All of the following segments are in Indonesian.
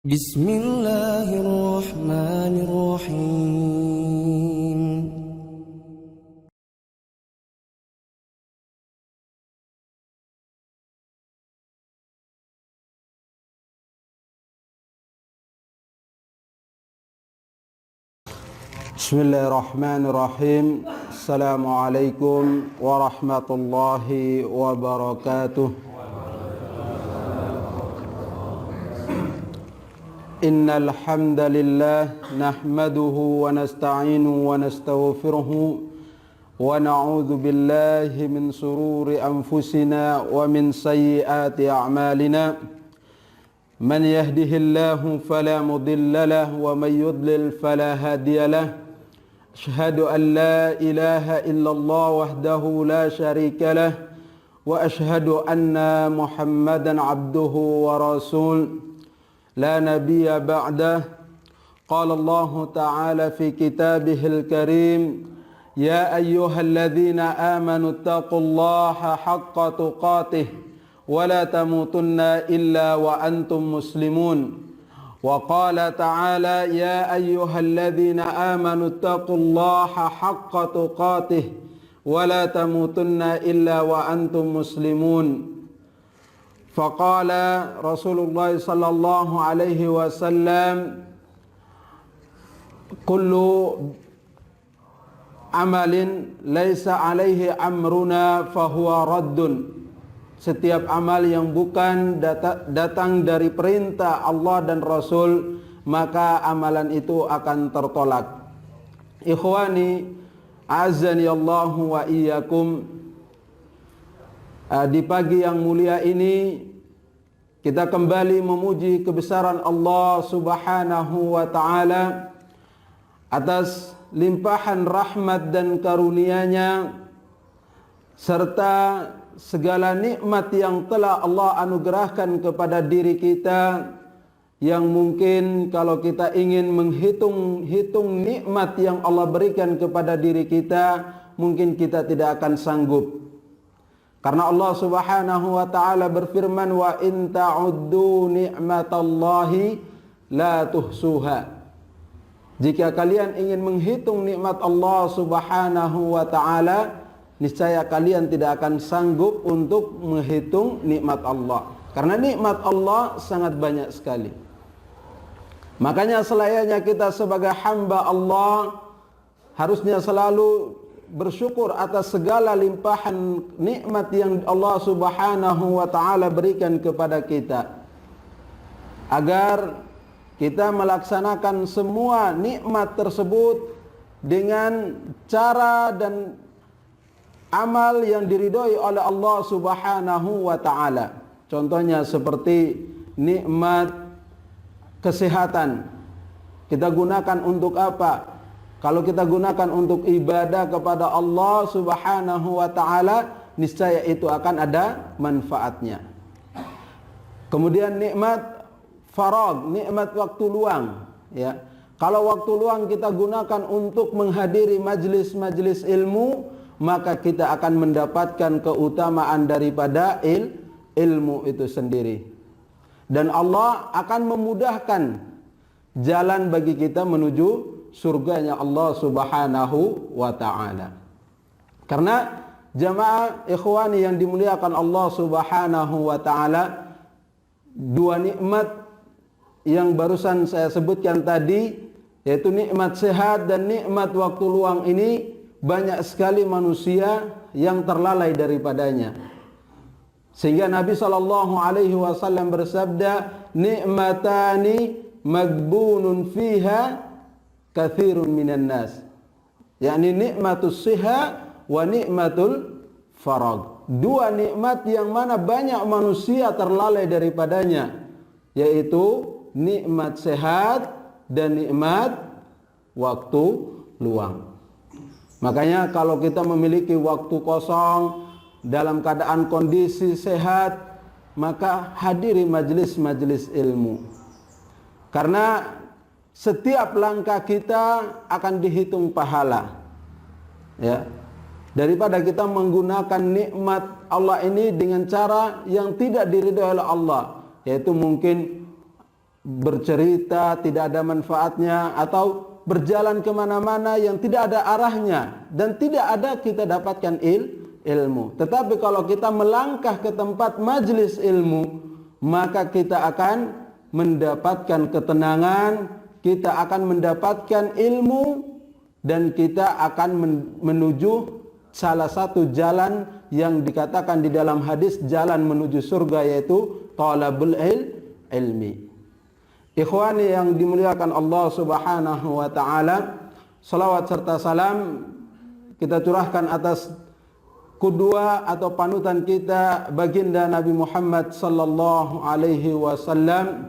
Bismillahirrahmanirrahim. Bismillahirrahmanirrahim. Assalamualaikum warahmatullahi wabarakatuh. Innal hamdalillah nahmaduhu wa nasta'inuhu wa nastaghfiruhu wa na'udzu billahi min sururi anfusina wa min sayyiati a'malina. Man yahdihillahu fala mudilla lahu wa man yudlil fala hadiya lahu. Ashhadu an la ilaha illallah wahdahu la syarika lah wa ashhadu anna Muhammadan abduhu wa rasul la nabiyya ba'dah. Qala Allah ta'ala fi kitabihil karim, ya ayyuhalladzina amanu taqullaha haqqa tuqatih wa la tamutunna illa wa antum muslimun. Wa qala ta'ala ya ayyuhalladzina amanu taqullaha haqqa tuqatih wa la tamutunna illa wa antum muslimun. Faqala Rasulullah sallallahu alaihi wasallam, kullu amalin laisa alaihi amruna fahuwa raddun. Setiap amal yang bukan datang dari perintah Allah dan Rasul, maka amalan itu akan tertolak. Ikhwani, azani Allahu wa iyyakum. Di pagi yang mulia ini kita kembali memuji kebesaran Allah Subhanahu wa taala atas limpahan rahmat dan karunia-Nya serta segala nikmat yang telah Allah anugerahkan kepada diri kita, yang mungkin kalau kita ingin menghitung nikmat yang Allah berikan kepada diri kita, mungkin kita tidak akan sanggup. Karena Allah Subhanahu wa taala berfirman, wa in ta'uddu ni'matallahi la tuhsuha. Jika kalian ingin menghitung nikmat Allah Subhanahu wa taala, niscaya kalian tidak akan sanggup untuk menghitung nikmat Allah. Karena nikmat Allah sangat banyak sekali. Makanya selayaknya kita sebagai hamba Allah harusnya selalu bersyukur atas segala limpahan nikmat yang Allah Subhanahu wa taala berikan kepada kita, agar kita melaksanakan semua nikmat tersebut dengan cara dan amal yang diridhoi oleh Allah Subhanahu wa taala. Contohnya seperti nikmat kesehatan. Kita gunakan untuk apa? Kalau kita gunakan untuk ibadah kepada Allah Subhanahu wa taala, niscaya itu akan ada manfaatnya. Kemudian nikmat farag, nikmat waktu luang, ya. Kalau waktu luang kita gunakan untuk menghadiri majlis-majlis ilmu, maka kita akan mendapatkan keutamaan daripada ilmu itu sendiri. Dan Allah akan memudahkan jalan bagi kita menuju surganya Allah Subhanahu wa ta'ala. Karena jamaah ikhwani yang dimuliakan Allah Subhanahu wa ta'ala, dua nikmat yang barusan saya sebutkan tadi, yaitu nikmat sehat dan nikmat waktu luang ini, banyak sekali manusia yang terlalai daripadanya. Sehingga Nabi SAW bersabda, nikmatani magbunun fiha kathirun minan nas, yakni nikmatus siha wa nikmatul farag. Dua nikmat yang mana banyak manusia terlalai daripadanya, yaitu nikmat sehat dan nikmat waktu luang. Makanya kalau kita memiliki waktu kosong dalam keadaan kondisi sehat, maka hadiri majlis-majlis ilmu. Karena setiap langkah kita akan dihitung pahala, ya. Daripada kita menggunakan nikmat Allah ini dengan cara yang tidak diridhoi oleh Allah, yaitu mungkin bercerita tidak ada manfaatnya, atau berjalan kemana-mana yang tidak ada arahnya dan tidak ada kita dapatkan ilmu. Tetapi kalau kita melangkah ke tempat majlis ilmu, maka kita akan mendapatkan ketenangan, kita akan mendapatkan ilmu, dan kita akan menuju salah satu jalan yang dikatakan di dalam hadis jalan menuju surga, yaitu talabul ilmi. Ikhwani yang dimuliakan Allah Subhanahu wa taala, salawat serta salam kita curahkan atas kudua atau panutan kita baginda Nabi Muhammad sallallahu alaihi wasallam,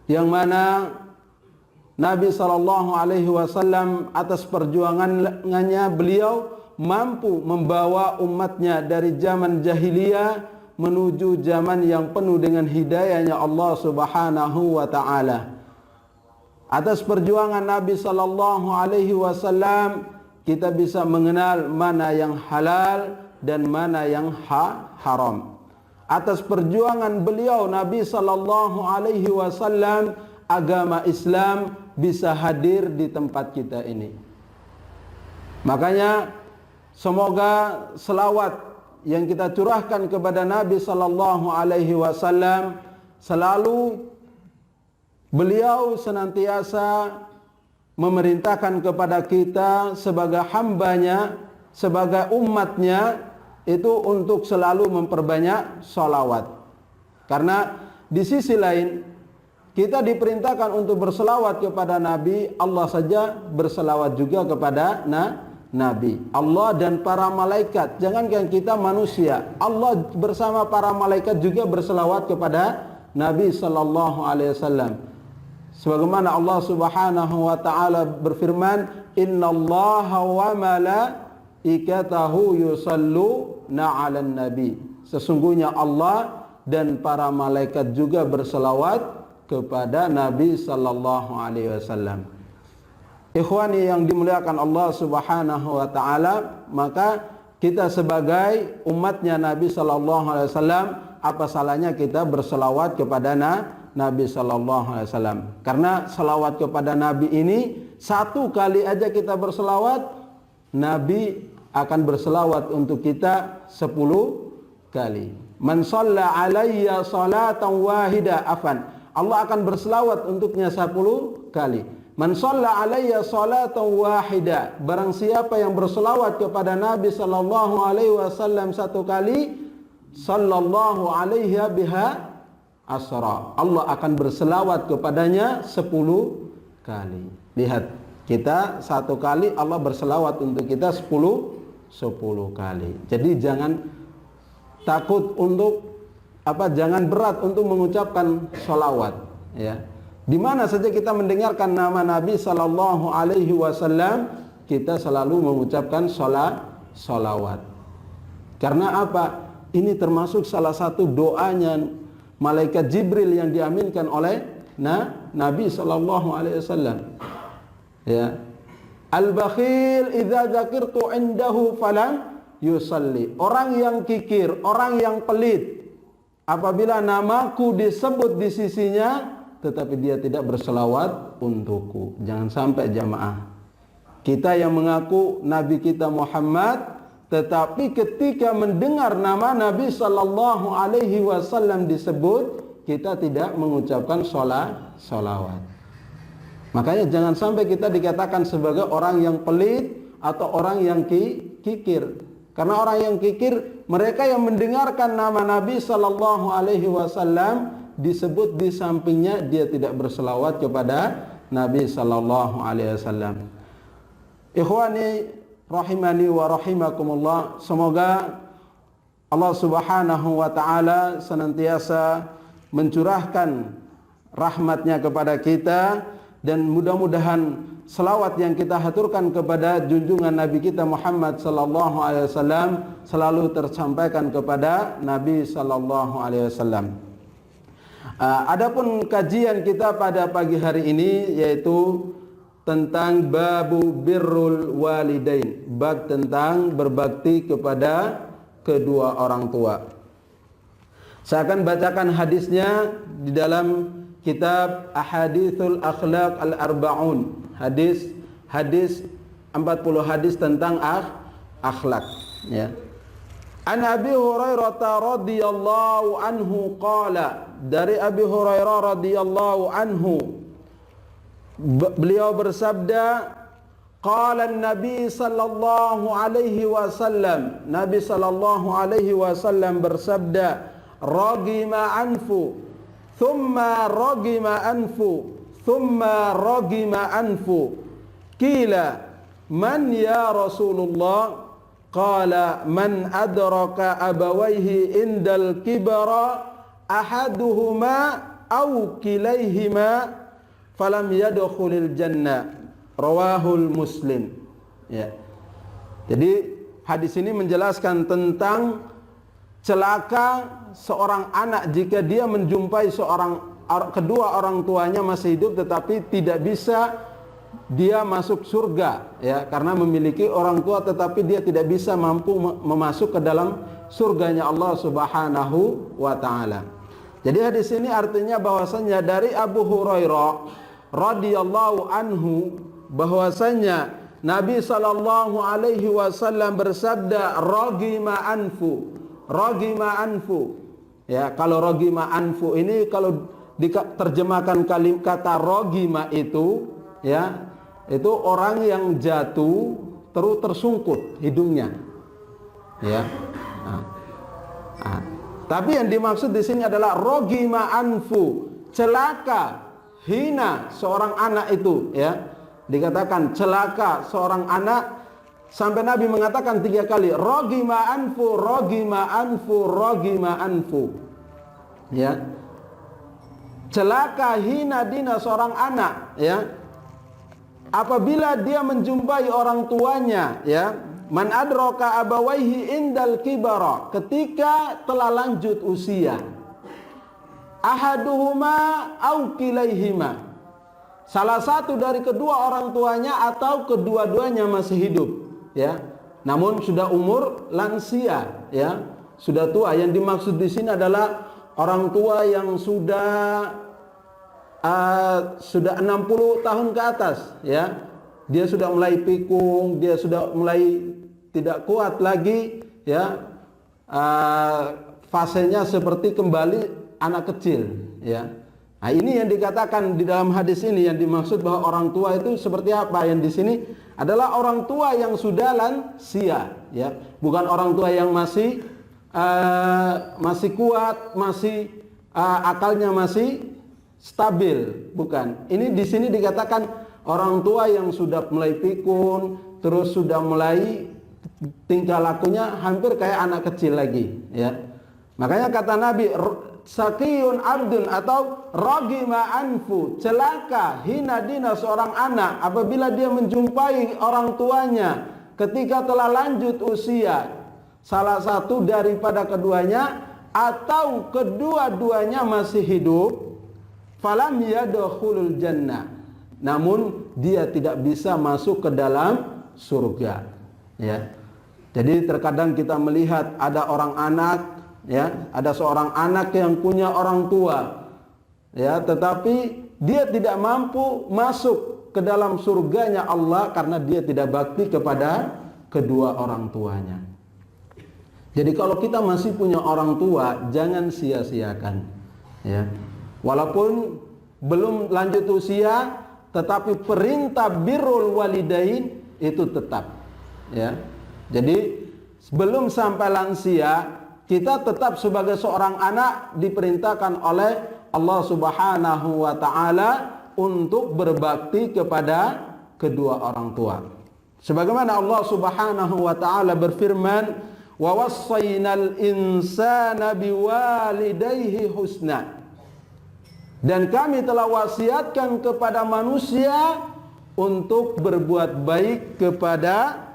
yang mana Nabi sallallahu alaihi wasallam atas perjuangannya beliau mampu membawa umatnya dari zaman jahiliyah menuju zaman yang penuh dengan hidayahnya Allah Subhanahu wa taala. Atas perjuangan Nabi sallallahu alaihi wasallam kita bisa mengenal mana yang halal dan mana yang haram. Atas perjuangan beliau Nabi sallallahu alaihi wasallam agama Islam bisa hadir di tempat kita ini. Makanya semoga selawat yang kita curahkan kepada Nabi sallallahu alaihi wasallam selalu beliau senantiasa memerintahkan kepada kita sebagai hambanya, sebagai umatnya, itu untuk selalu memperbanyak salawat. Karena di sisi lain kita diperintahkan untuk berselawat kepada Nabi, Allah saja berselawat juga kepada Nabi. Allah dan para malaikat, jangankan kita manusia, Allah bersama para malaikat juga berselawat kepada Nabi sallallahu alaihi wasallam. Sebagaimana Allah Subhanahu wa taala berfirman, "Innallaha wa malaikatahu yusalluna 'alan nabi." Sesungguhnya Allah dan para malaikat juga berselawat kepada Nabi sallallahu alaihi wasallam. Ikhwani yang dimuliakan Allah Subhanahu wa taala, maka kita sebagai umatnya Nabi sallallahu alaihi wasallam, apa salahnya kita berselawat kepada Nabi sallallahu alaihi wasallam? Karena selawat kepada Nabi ini satu kali aja kita berselawat, Nabi akan berselawat untuk kita 10 kali. Man shalla alayya salatan wahida afan. Allah akan berselawat untuknya 10 kali. Man shalla alayya salatan wahida, barang siapa yang berselawat kepada Nabi sallallahu alaihi wasallam 1 kali, sallallahu alaihi biha asra. Allah akan berselawat kepadanya 10 kali. Lihat, kita 1 kali, Allah berselawat untuk kita 10 kali. Jadi jangan takut untuk jangan berat untuk mengucapkan sholawat, ya. Di mana saja kita mendengarkan nama Nabi sallallahu alaihi wasallam, kita selalu mengucapkan sholawat. Karena apa? Ini termasuk salah satu doanya malaikat Jibril yang diaminkan oleh Nabi sallallahu alaihi wasallam. Ya. Al-bakhil idza dzakirtu indahu falam yusalli. Orang yang kikir, orang yang pelit, apabila namaku disebut di sisinya tetapi dia tidak berselawat untukku. Jangan sampai jamaah. Kita yang mengaku Nabi kita Muhammad, tetapi ketika mendengar nama Nabi sallallahu alaihi wasallam disebut, kita tidak mengucapkan sholawat. Makanya jangan sampai kita dikatakan sebagai orang yang pelit atau orang yang kikir. Karena orang yang kikir, mereka yang mendengarkan nama Nabi sallallahu alaihi wasallam disebut di sampingnya, dia tidak berselawat kepada Nabi sallallahu alaihi wasallam. Ikhwani rahimani wa rahimakumullah, semoga Allah Subhanahu wa taala senantiasa mencurahkan rahmatnya kepada kita, dan mudah-mudahan selawat yang kita haturkan kepada junjungan Nabi kita Muhammad sallallahu alaihi wasallam selalu tersampaikan kepada Nabi sallallahu alaihi wasallam. Adapun kajian kita pada pagi hari ini yaitu tentang babu birrul walidain, bab tentang berbakti kepada kedua orang tua. Saya akan bacakan hadisnya di dalam kitab Ahadithul Akhlaq Al-Arba'un, hadis 40 hadis tentang akhlak, ya. An Abi Hurairah radhiyallahu anhu qala, dari Abi Hurairah radhiyallahu anhu beliau bersabda, qala an-nabi sallallahu alaihi wasallam, Nabi sallallahu alaihi wasallam bersabda, ragima anfu thumma ragima anfu thumma ragima anfu, qila man ya Rasulullah, qala man adraka abawaihi indal kibara ahaduhuma aw kilaihima falam yadkhulil jannah, rawahul Muslim. Ya. Jadi hadis ini menjelaskan tentang celaka seorang anak jika dia menjumpai kedua orang tuanya masih hidup tetapi tidak bisa dia masuk surga, ya, karena memiliki orang tua tetapi dia tidak bisa mampu memasuk ke dalam surganya Allah Subhanahu wa taala. Jadi hadis ini artinya bahwasanya dari Abu Hurairah radhiyallahu anhu bahwasanya Nabi sallallahu alaihi wasallam bersabda, ragima anfu. Ya, kalau ragima anfu ini kalau diterjemahkan kata ragima itu, ya, itu orang yang jatuh terus tersungkut hidungnya, ya. Tapi yang dimaksud di sini adalah ragima anfu, celaka, hina seorang anak itu, ya. Dikatakan celaka seorang anak sampai Nabi mengatakan 3 kali, ragima anfu, ragima anfu, ragima anfu, ya. Celaka, hina, dina seorang anak, ya, apabila dia menjumpai orang tuanya, ya, man adraka abawaihi indal kibara, ketika telah lanjut usia, ahaduhuma au kilaihima, salah satu dari kedua orang tuanya atau kedua-duanya masih hidup, ya, namun sudah umur lansia, ya, sudah tua. Yang dimaksud di sini adalah orang tua yang sudah 60 tahun ke atas, ya. Dia sudah mulai pikun, dia sudah mulai tidak kuat lagi, ya. Fasenya seperti kembali anak kecil, ya. Nah, ini yang dikatakan di dalam hadis ini, yang dimaksud bahwa orang tua itu seperti apa? Yang di sini adalah orang tua yang sudah lansia, ya. Bukan orang tua yang masih kuat, masih akalnya masih stabil, bukan. Ini di sini dikatakan orang tua yang sudah mulai pikun, terus sudah mulai tingkah lakunya hampir kayak anak kecil lagi, ya. Makanya kata Nabi, sakiyun abdun atau ragima anfu, celaka, hina dina seorang anak apabila dia menjumpai orang tuanya ketika telah lanjut usia, salah satu daripada keduanya atau kedua-duanya masih hidup, falam yadkhulul jannah, namun dia tidak bisa masuk ke dalam surga, ya. Jadi terkadang kita melihat ada orang anak, ya, ada seorang anak yang punya orang tua, ya, tetapi dia tidak mampu masuk ke dalam surganya Allah karena dia tidak bakti kepada kedua orang tuanya. Jadi kalau kita masih punya orang tua, jangan sia-siakan, ya. Walaupun belum lanjut usia, tetapi perintah birrul walidain itu tetap, ya. Jadi sebelum sampai lansia, kita tetap sebagai seorang anak diperintahkan oleh Allah Subhanahu wa taala untuk berbakti kepada kedua orang tua. Sebagaimana Allah Subhanahu wa taala berfirman, wa wassaynal insana biwalidayhi husna, dan kami telah wasiatkan kepada manusia untuk berbuat baik kepada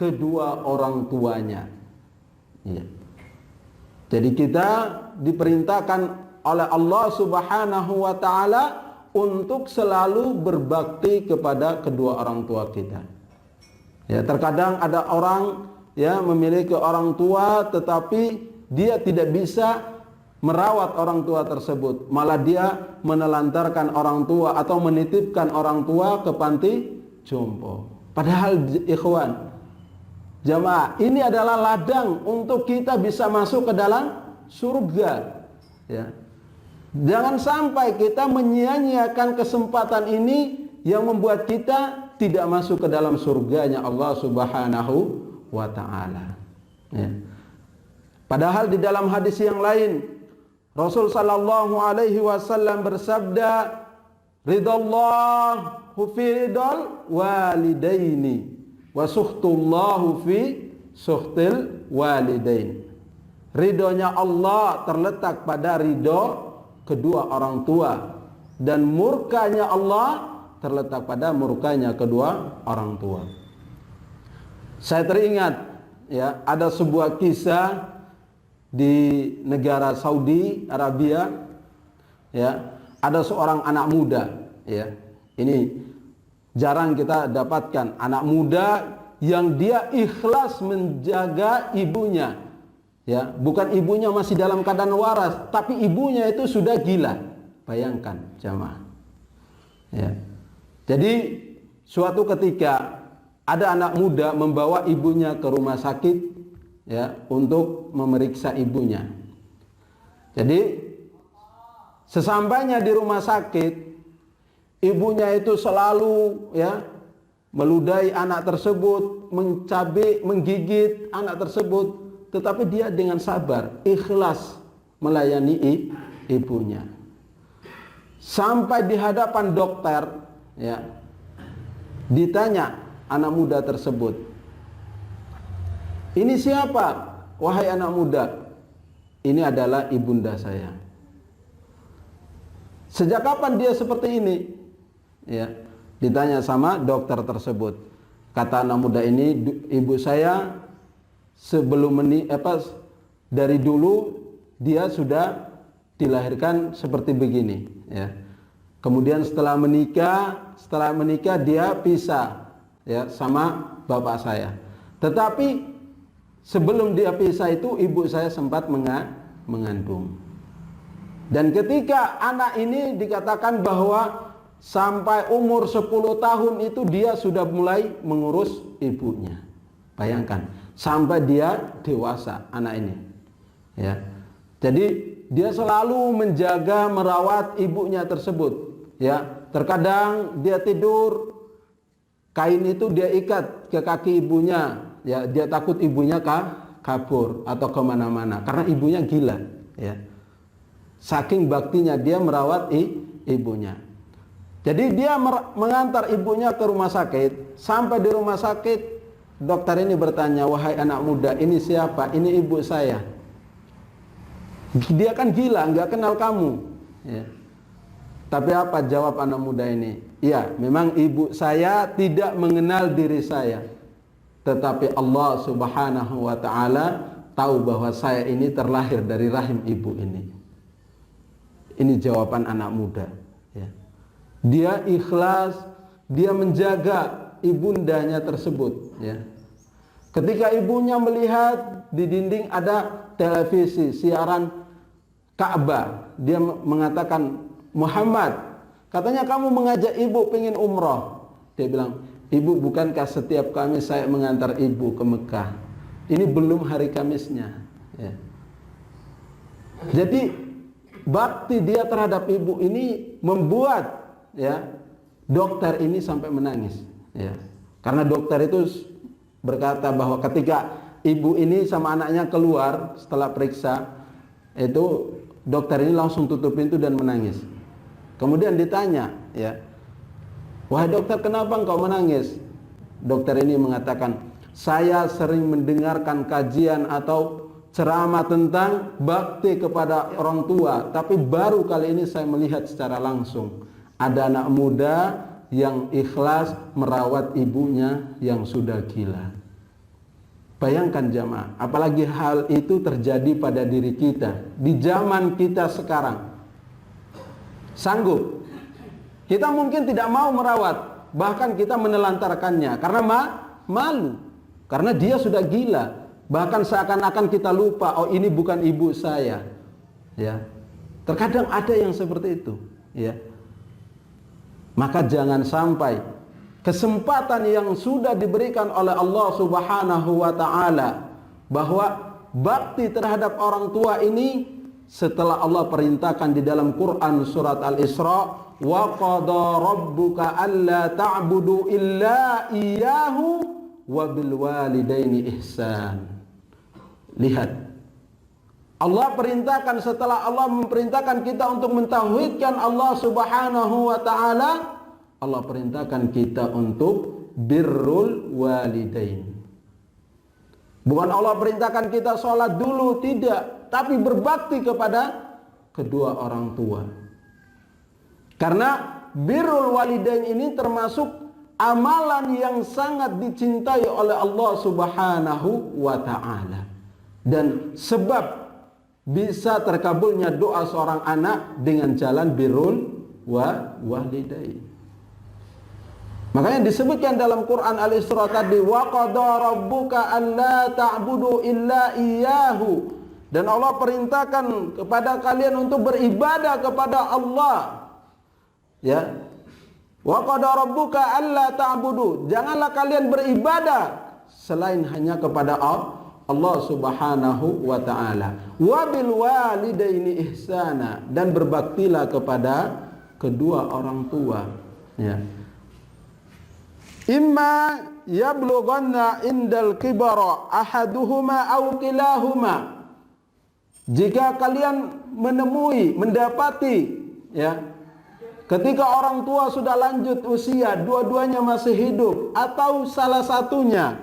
kedua orang tuanya, ya. Jadi kita diperintahkan oleh Allah Subhanahu wa taala untuk selalu berbakti kepada kedua orang tua kita. Ya, terkadang ada orang, ya, memiliki orang tua tetapi dia tidak bisa merawat orang tua tersebut, malah dia menelantarkan orang tua atau menitipkan orang tua ke panti jompo. Padahal ikhwan, jamaah, ini adalah ladang untuk kita bisa masuk ke dalam surga. Ya. Jangan sampai kita menyia-nyiakan kesempatan ini yang membuat kita tidak masuk ke dalam surganya Allah Subhanahu wa ta'ala. Ya. Padahal di dalam hadis yang lain Rasul sallallahu alaihi wasallam bersabda, "Ridallahu fi ridal walidaini wa sukhtullahu fi sukhtil walidain." Ridhonya Allah terletak pada ridho kedua orang tua, dan murkanya Allah terletak pada murkanya kedua orang tua. Saya teringat ya, ada sebuah kisah di negara Saudi Arabia, ya, ada seorang anak muda, ya, ini jarang kita dapatkan, anak muda yang dia ikhlas menjaga ibunya, ya, bukan ibunya masih dalam keadaan waras, tapi ibunya itu sudah gila. Bayangkan jamaah, ya. Jadi suatu ketika ada anak muda membawa ibunya ke rumah sakit, ya, untuk memeriksa ibunya. Jadi sesampainya di rumah sakit, ibunya itu selalu, ya, meludahi anak tersebut, mencabik, menggigit anak tersebut, tetapi dia dengan sabar, ikhlas melayani ibunya. Sampai di hadapan dokter, ya, ditanya anak muda tersebut, "Ini siapa, wahai anak muda?" "Ini adalah ibunda saya." "Sejak kapan dia seperti ini?" Ya, ditanya sama dokter tersebut. Kata anak muda ini, "Ibu saya sebelum dari dulu dia sudah dilahirkan seperti begini." Ya. Kemudian setelah menikah dia pisah, ya, sama bapak saya. Tetapi sebelum dia pisah itu ibu saya sempat mengandung. Dan ketika anak ini dikatakan bahwa sampai umur 10 tahun itu dia sudah mulai mengurus ibunya. Bayangkan, sampai dia dewasa anak ini. Ya. Jadi dia selalu menjaga, merawat ibunya tersebut. Ya, terkadang dia tidur, kain itu dia ikat ke kaki ibunya. Ya, dia takut ibunya kabur atau kemana-mana karena ibunya gila, ya. Saking baktinya dia merawat ibunya. Jadi dia mengantar ibunya ke rumah sakit. Sampai di rumah sakit, dokter ini bertanya, "Wahai anak muda, ini siapa?" "Ini ibu saya." "Dia kan gila, nggak kenal kamu." Ya. Tapi apa jawab anak muda ini? "Ya, memang ibu saya tidak mengenal diri saya. Tetapi Allah Subhanahu wa ta'ala tahu bahwa saya ini terlahir dari rahim ibu ini." Ini jawaban anak muda, ya. Dia ikhlas, dia menjaga ibundanya tersebut, ya. Ketika ibunya melihat di dinding ada televisi siaran Ka'bah, dia mengatakan, "Muhammad, katanya kamu mengajak ibu pengen umroh." Dia bilang, "Ibu, bukankah setiap Kamis saya mengantar ibu ke Mekah? Ini belum hari Kamisnya." Ya. Jadi bakti dia terhadap ibu ini membuat, ya, dokter ini sampai menangis. Ya. Karena dokter itu berkata bahwa ketika ibu ini sama anaknya keluar setelah periksa, itu dokter ini langsung tutup pintu dan menangis. Kemudian ditanya, ya, "Wahai dokter, kenapa engkau menangis?" Dokter ini mengatakan, "Saya sering mendengarkan kajian atau ceramah tentang bakti kepada orang tua, tapi baru kali ini saya melihat secara langsung ada anak muda yang ikhlas merawat ibunya yang sudah gila." Bayangkan jamaah, apalagi hal itu terjadi pada diri kita di zaman kita sekarang. Sanggup? Kita mungkin tidak mau merawat, bahkan kita menelantarkannya karena malu, karena dia sudah gila. Bahkan seakan-akan kita lupa, oh ini bukan ibu saya. Ya. Terkadang ada yang seperti itu, ya. Maka jangan sampai kesempatan yang sudah diberikan oleh Allah Subhanahu wa taala bahwa bakti terhadap orang tua ini setelah Allah perintahkan di dalam Quran surat Al-Isra, wa qada rabbuka alla ta'budu illa iyyahu wa bil walidaini ihsan. Lihat, Allah perintahkan, setelah Allah memerintahkan kita untuk mentauhidkan Allah Subhanahu wa taala, Allah perintahkan kita untuk birrul walidain. Bukan Allah perintahkan kita sholat dulu, tidak, tapi berbakti kepada kedua orang tua. Karena birrul walidain ini termasuk amalan yang sangat dicintai oleh Allah Subhanahu wa taala. Dan sebab bisa terkabulnya doa seorang anak dengan jalan birrul walidain. Makanya disebutkan dalam Quran Al-Isra tadi, wa qada rabbuka alla ta'budu illa iyyahu. Dan Allah perintahkan kepada kalian untuk beribadah kepada Allah. Ya. Wa qada rabbuka alla ta'budu. Janganlah kalian beribadah selain hanya kepada Allah Subhanahu wa taala. Wa bil walidaini ihsana, dan berbaktilah kepada kedua orang tua. Ya. Imma yablughanna indal kibara ahaduhuma aw kilahuma. Jika kalian mendapati, ya, ketika orang tua sudah lanjut usia, dua-duanya masih hidup atau salah satunya,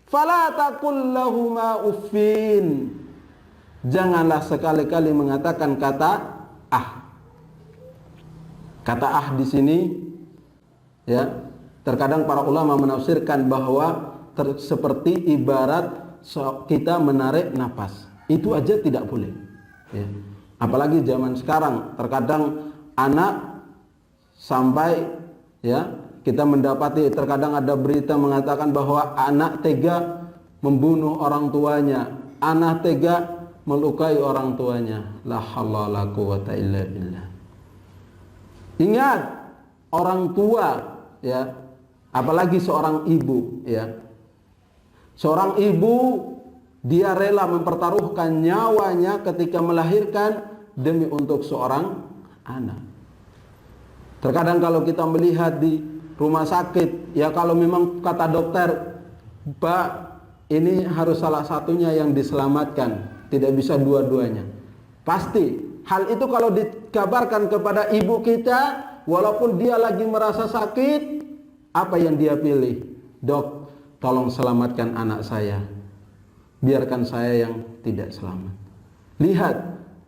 fala taqul lahuma uffin. Janganlah sekali-kali mengatakan kata ah. Kata ah di sini, ya, terkadang para ulama menafsirkan bahwa seperti ibarat kita menarik napas. Itu aja tidak boleh. Ya. Apalagi zaman sekarang, terkadang anak sampai, ya, kita mendapati terkadang ada berita mengatakan bahwa anak tega membunuh orang tuanya, anak tega melukai orang tuanya. La haula la quwata illa billah. Ingat, orang tua, ya, apalagi seorang ibu, ya. Seorang ibu, dia rela mempertaruhkan nyawanya ketika melahirkan demi untuk seorang anak. Terkadang kalau kita melihat di rumah sakit, ya, kalau memang kata dokter, Pak, ini harus salah satunya yang diselamatkan, tidak bisa dua-duanya. Pasti hal itu kalau dikabarkan kepada ibu kita, walaupun dia lagi merasa sakit, apa yang dia pilih? Dok, tolong selamatkan anak saya, biarkan saya yang tidak selamat. Lihat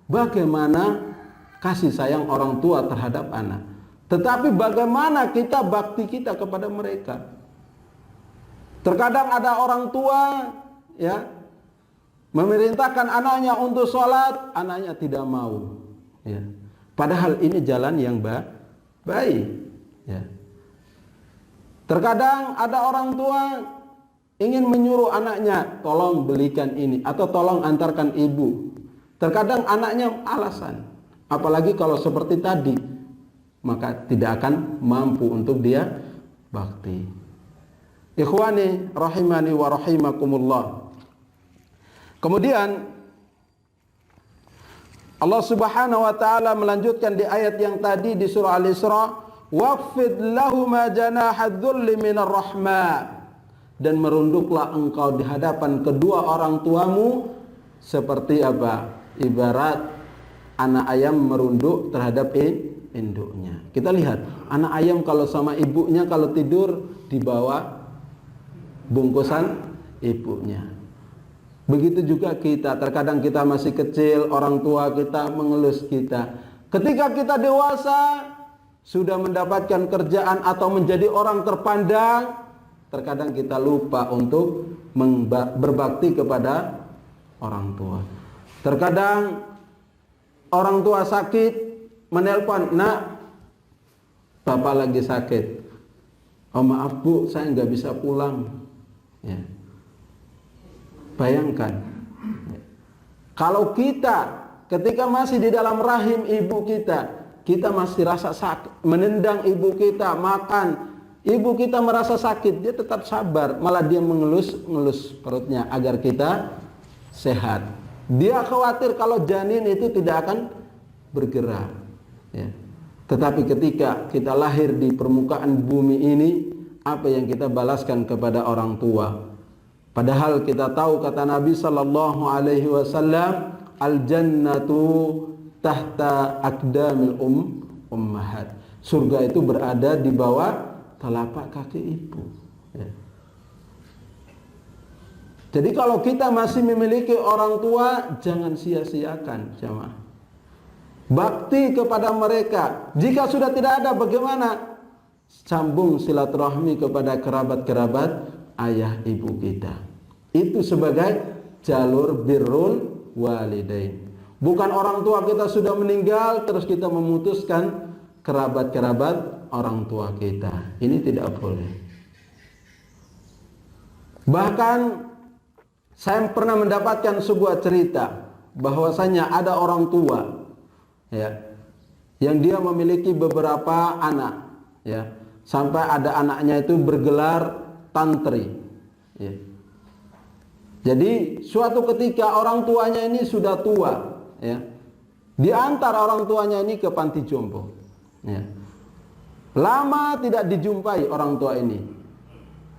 bagaimana kasih sayang orang tua terhadap anak. Tetapi bagaimana kita bakti kita kepada mereka? Terkadang ada orang tua, ya, memerintahkan anaknya untuk sholat, anaknya tidak mau, ya. Padahal ini jalan yang baik, ya. Terkadang ada orang tua ingin menyuruh anaknya, tolong belikan ini atau tolong antarkan ibu. Terkadang anaknya alasan, apalagi kalau seperti tadi, maka tidak akan mampu untuk dia bakti. Ikhwani rahimani wa rahimakumullah. Kemudian Allah Subhanahu wa taala melanjutkan di ayat yang tadi di surah Al-Isra, waqfid lahuma janahadz-dzulli minar rahmah, dan merunduklah engkau di hadapan kedua orang tuamu seperti apa? Ibarat anak ayam merunduk terhadap induknya. Kita lihat, anak ayam kalau sama ibunya kalau tidur di bawah bungkusan ibunya. Begitu juga kita, terkadang kita masih kecil, orang tua kita mengelus kita. Ketika kita dewasa, sudah mendapatkan kerjaan atau menjadi orang terpandang, terkadang kita lupa untuk berbakti kepada orang tua. Terkadang orang tua sakit, menelpon, nak, bapak lagi sakit. Oh maaf bu, saya nggak bisa pulang. Ya. Bayangkan, kalau kita ketika masih di dalam rahim ibu kita, kita masih rasa sakit, menendang ibu kita, makan, ibu kita merasa sakit, dia tetap sabar, malah dia mengelus perutnya agar kita sehat. Dia khawatir kalau janin itu tidak akan bergerak, ya. Tetapi ketika kita lahir di permukaan bumi ini, apa yang kita balaskan kepada orang tua? Padahal kita tahu kata Nabi sallallahu alaihi wasallam, al-jannatu tahta aqdamil ummahat. Surga itu berada di bawah telapak kaki ibu, ya. Jadi kalau kita masih memiliki orang tua, jangan sia-siakan, jamaah. Bakti kepada mereka. Jika sudah tidak ada, bagaimana? Sambung silaturahmi kepada kerabat-kerabat ayah ibu kita. Itu sebagai jalur birrul walidain. Bukan orang tua kita sudah meninggal terus kita memutuskan kerabat-kerabat orang tua kita. Ini tidak boleh. Bahkan saya pernah mendapatkan sebuah cerita bahwasanya ada orang tua, ya, yang dia memiliki beberapa anak, ya, sampai ada anaknya itu bergelar tantri, ya. Jadi suatu ketika orang tuanya ini sudah tua, ya, diantar orang tuanya ini ke panti jompo, ya. Lama tidak dijumpai orang tua ini,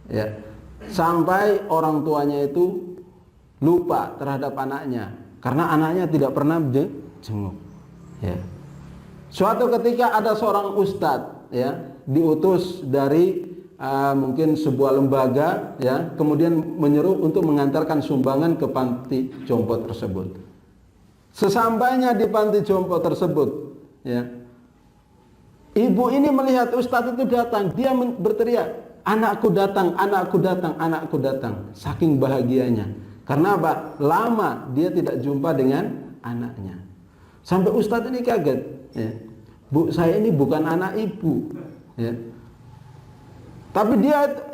ya, sampai orang tuanya itu lupa terhadap anaknya karena anaknya tidak pernah jenguk, ya. Suatu ketika ada seorang ustadz, ya, diutus dari mungkin sebuah lembaga, ya, kemudian menyeru untuk mengantarkan sumbangan ke panti jompo tersebut. Sesampainya di panti jompo tersebut, ya, ibu ini melihat ustadz itu datang, dia berteriak, anakku datang, anakku datang, anakku datang. Saking bahagianya. Karena apa? Lama dia tidak jumpa dengan anaknya. Sampai ustadz ini kaget, ya. Bu, saya ini bukan anak ibu, ya. Tapi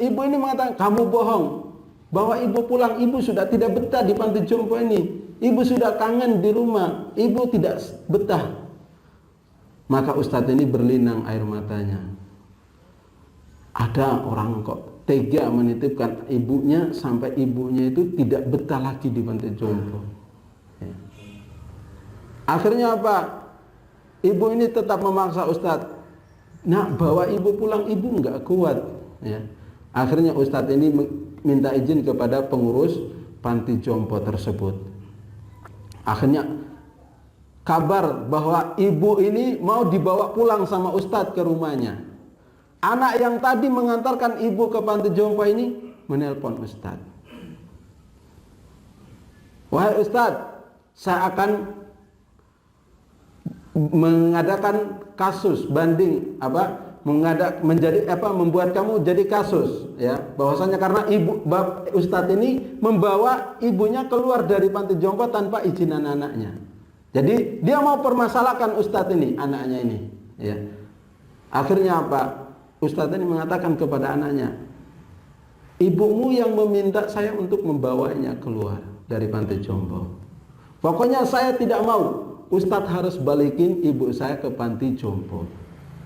ibu ini mengatakan, kamu bohong, bahwa ibu pulang, ibu sudah tidak betah di panti jompo ini. Ibu sudah kangen di rumah, ibu tidak betah. Maka ustadz ini berlinang air matanya. Ada orang kok tega menitipkan ibunya sampai ibunya itu tidak betah lagi di panti jompo, ya. Akhirnya apa? Ibu ini tetap memaksa ustadz, nak bawa ibu pulang, ibu nggak kuat, ya. Akhirnya ustadz ini minta izin kepada pengurus panti jompo tersebut. Akhirnya kabar bahwa ibu ini mau dibawa pulang sama ustadz ke rumahnya. Anak yang tadi mengantarkan ibu ke panti jompo ini menelpon ustadz. Wahai ustadz, saya akan mengadakan kasus banding, membuat kamu jadi kasus, ya, bahwasanya karena ustadz ini membawa ibunya keluar dari panti jompo tanpa izin anak-anaknya. Jadi dia mau permasalahkan ustadz ini, anaknya ini, ya. Akhirnya apa? Ustadz ini mengatakan kepada anaknya, ibumu yang meminta saya untuk membawanya keluar dari panti jompo. Pokoknya saya tidak mau, ustadz harus balikin ibu saya ke panti jompo.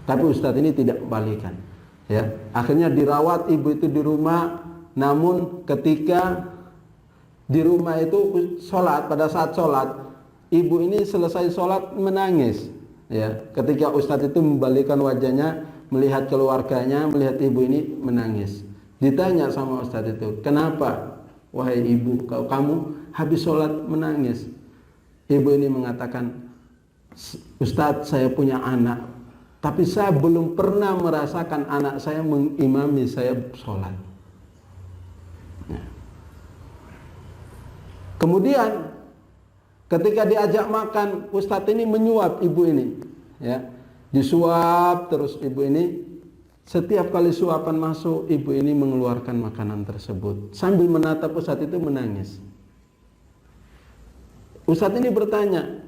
Tapi ustadz ini tidak balikan, ya. Akhirnya dirawat ibu itu di rumah. Namun ketika di rumah itu sholat, pada saat sholat, ibu ini selesai sholat menangis, ya. Ketika ustadz itu membalikkan wajahnya, melihat keluarganya, melihat ibu ini menangis. Ditanya sama ustadz itu, kenapa wahai ibu, kamu habis sholat menangis? Ibu ini mengatakan, ustadz, saya punya anak, tapi saya belum pernah merasakan anak saya mengimami saya sholat. Ya. Kemudian ketika diajak makan, ustadz ini menyuap ibu ini, ya. Disuap terus ibu ini. Setiap kali suapan masuk, ibu ini mengeluarkan makanan tersebut sambil menatap ustadz itu menangis. Ustadz ini bertanya,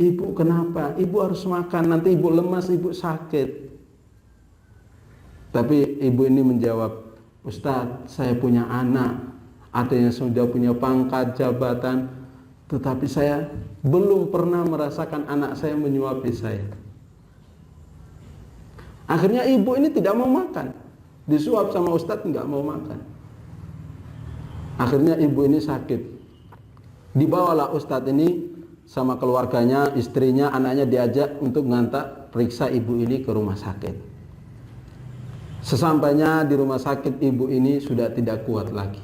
ibu kenapa? Ibu harus makan, nanti ibu lemas, ibu sakit. Tapi ibu ini menjawab, ustadz, saya punya anak, adanya sudah punya pangkat, jabatan, tetapi saya belum pernah merasakan anak saya menyuapi saya. Akhirnya ibu ini tidak mau makan. Disuap sama ustadz nggak mau makan. Akhirnya ibu ini sakit. Dibawalah ustadz ini sama keluarganya, istrinya, anaknya diajak untuk ngantar periksa ibu ini ke rumah sakit. Sesampainya di rumah sakit, ibu ini sudah tidak kuat lagi.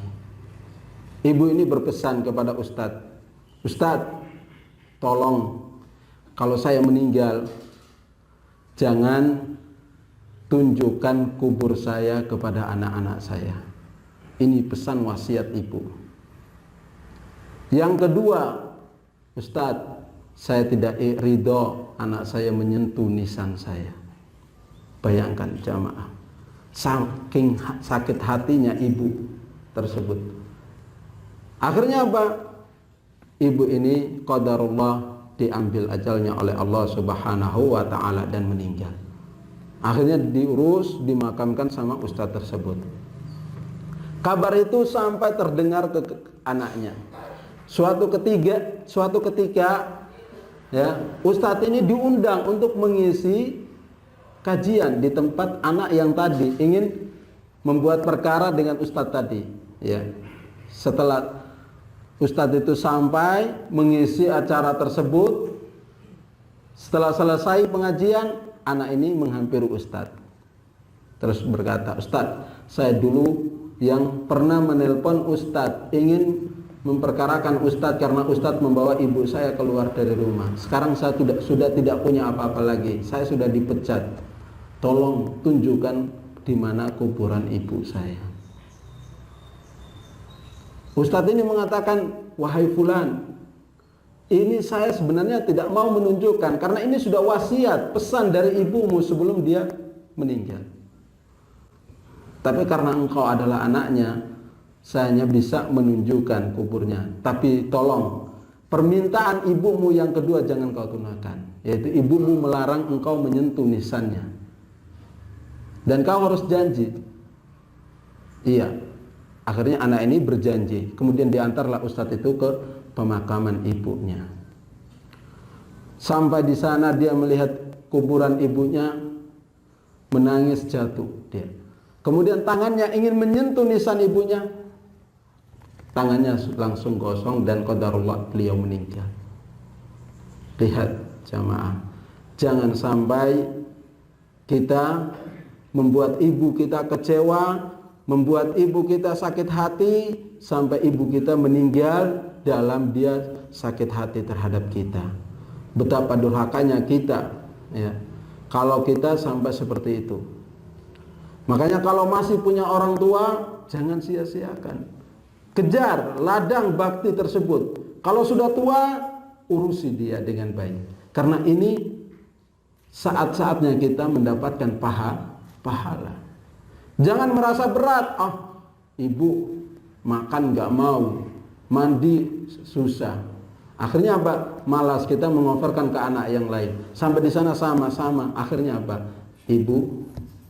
Ibu ini berpesan kepada ustadz, "Ustadz, tolong kalau saya meninggal, jangan tunjukkan kubur saya kepada anak-anak saya." Ini pesan wasiat ibu. Yang kedua, "Ustadz, saya tidak ridho anak saya menyentuh nisan saya." Bayangkan jamaah, saking sakit hatinya ibu tersebut. Akhirnya apa? Ibu ini qadarullah, diambil ajalnya oleh Allah Subhanahu wa ta'ala dan meninggal. Akhirnya diurus, dimakamkan sama ustadz tersebut. Kabar itu sampai terdengar ke anaknya. Suatu ketika ya, ustadz ini diundang untuk mengisi kajian di tempat anak yang tadi ingin membuat perkara dengan ustadz tadi. Ya. Setelah ustadz itu sampai mengisi acara tersebut, setelah selesai pengajian, anak ini menghampiri ustadz. Terus berkata, "Ustadz, saya dulu yang pernah menelpon ustadz, ingin memperkarakan ustadz karena ustadz membawa ibu saya keluar dari rumah. Sekarang saya sudah tidak punya apa-apa lagi. Saya sudah dipecat. Tolong tunjukkan di mana kuburan ibu saya." Ustadz ini mengatakan, "Wahai fulan, ini saya sebenarnya tidak mau menunjukkan karena ini sudah wasiat, pesan dari ibumu sebelum dia meninggal. Tapi karena engkau adalah anaknya, saya hanya bisa menunjukkan kuburnya. Tapi tolong, permintaan ibumu yang kedua jangan kau tunaikan, yaitu ibumu melarang engkau menyentuh nisannya. Dan kau harus janji." Iya. Akhirnya anak ini berjanji. Kemudian diantarlah ustadz itu ke pemakaman ibunya. Sampai di sana dia melihat kuburan ibunya, menangis jatuh dia. Kemudian tangannya ingin menyentuh nisan ibunya, tangannya langsung kosong dan qadarullah beliau meninggal. Lihat jamaah, jangan sampai kita membuat ibu kita kecewa, membuat ibu kita sakit hati, sampai ibu kita meninggal dalam dia sakit hati terhadap kita. Betapa durhakanya kita ya, kalau kita sampai seperti itu. Makanya kalau masih punya orang tua, jangan sia-siakan. Kejar ladang bakti tersebut. Kalau sudah tua, urusi dia dengan baik. Karena ini saat-saatnya kita mendapatkan pahala. Jangan merasa berat. Ibu makan gak mau, mandi susah. Akhirnya apa? Malas kita mengoferkan ke anak yang lain. Sampai di sana sama-sama. Akhirnya apa? Ibu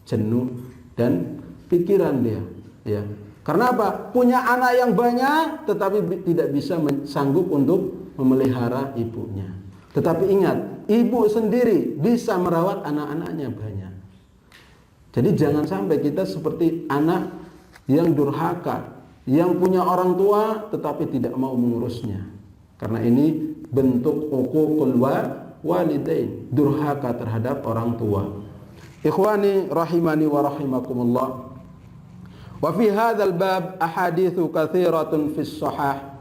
jenuh dan pikiran dia. Ya. Karena apa? Punya anak yang banyak, tetapi tidak bisa sanggup untuk memelihara ibunya. Tetapi ingat, ibu sendiri bisa merawat anak-anaknya banyak. Jadi jangan sampai kita seperti anak yang durhaka, yang punya orang tua tetapi tidak mau mengurusnya. Karena ini bentuk uququl walidain, durhaka terhadap orang tua. Ikhwani rahimani wa rahimakumullah. Wa fi hadzal bab ahaditsu katsiratun fis shahah.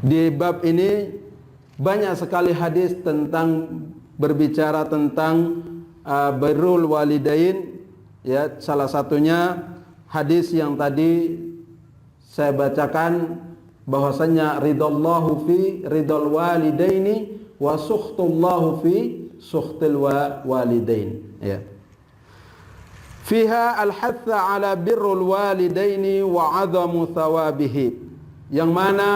Di bab ini banyak sekali hadis tentang berbicara tentang birrul walidain. Ya, salah satunya hadis yang tadi saya bacakan, bahwasanya ridallahu fi ridal walidaini wa sukhtullahu fi sukhtil walidain. Ya. Fiha al-hatha ala birrul walidaini wa 'adhamu thawabihi. Yang mana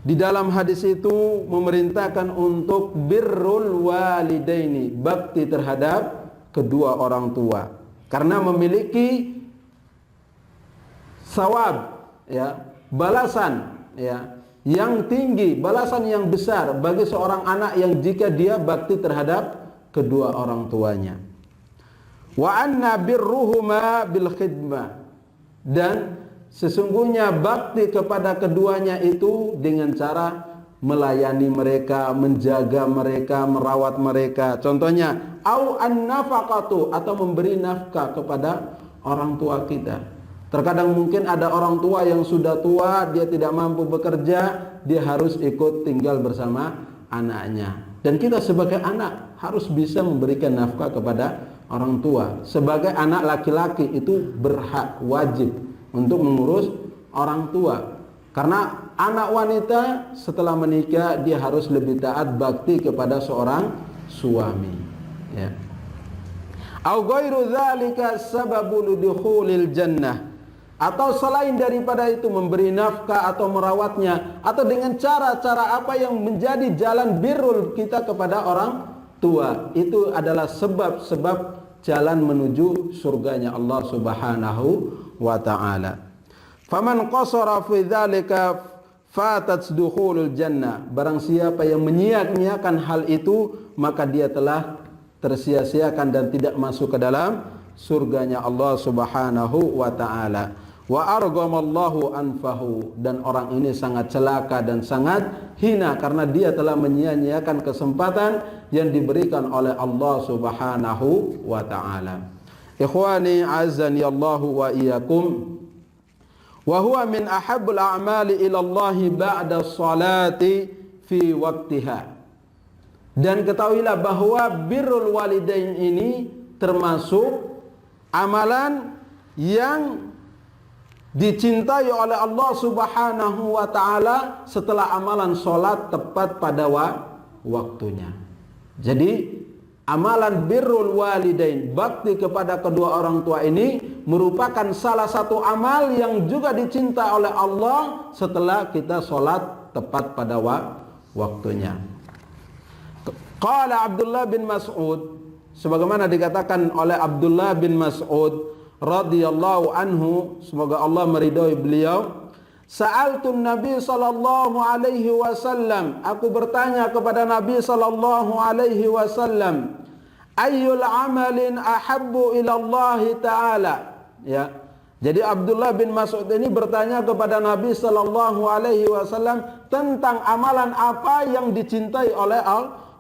di dalam hadis itu memerintahkan untuk birrul walidaini, bakti terhadap kedua orang tua. Karena memiliki sawab, ya, balasan, ya, yang tinggi, balasan yang besar bagi seorang anak yang jika dia bakti terhadap kedua orang tuanya. Wa anna birruhuma bil khidmah, dan sesungguhnya bakti kepada keduanya itu dengan cara melayani mereka, menjaga mereka, merawat mereka. Contohnya, au an-nafaqatu, atau memberi nafkah kepada orang tua kita. Terkadang mungkin ada orang tua yang sudah tua, dia tidak mampu bekerja, dia harus ikut tinggal bersama anaknya. Dan kita sebagai anak harus bisa memberikan nafkah kepada orang tua. Sebagai anak laki-laki itu berhak, wajib untuk mengurus orang tua. Karena anak wanita setelah menikah dia harus lebih taat bakti kepada seorang suami. Ya. Au ghairu dzalika sababul dukhulil jannah. Atau selain daripada itu memberi nafkah atau merawatnya, atau dengan cara-cara apa yang menjadi jalan birrul kita kepada orang tua, itu adalah sebab-sebab jalan menuju surganya Allah Subhanahu wa taala. Faman qasara fi dzalika fatat dukhulul jannah. Barang siapa yang menyia-nyiakan hal itu, maka dia telah tersia-siakan dan tidak masuk ke dalam surganya Allah Subhanahu wa taala. Wa arghamallahu anfahu, dan orang ini sangat celaka dan sangat hina karena dia telah menyia-nyiakan kesempatan yang diberikan oleh Allah Subhanahu wa taala. Ikhwani azani Allahu wa iyyakum. Wa huwa min ahabbul a'mali ila Allah ba'da sholati fi waqtiha. Dan ketahuilah bahwa birrul walidain ini termasuk amalan yang dicintai oleh Allah Subhanahu wa taala setelah amalan sholat tepat pada waktunya. Jadi amalan birrul walidain, bakti kepada kedua orang tua ini merupakan salah satu amal yang juga dicintai oleh Allah setelah kita sholat tepat pada waktunya. Qala Abdullah bin Mas'ud, sebagaimana dikatakan oleh Abdullah bin Mas'ud radhiyallahu anhu, semoga Allah meridhai beliau, sa'altun Nabi sallallahu alaihi wasallam, aku bertanya kepada Nabi sallallahu alaihi wasallam, ayyul amalin ahabbu ila Allah taala. Ya. Jadi Abdullah bin Mas'ud ini bertanya kepada Nabi sallallahu alaihi wasallam tentang amalan apa yang dicintai oleh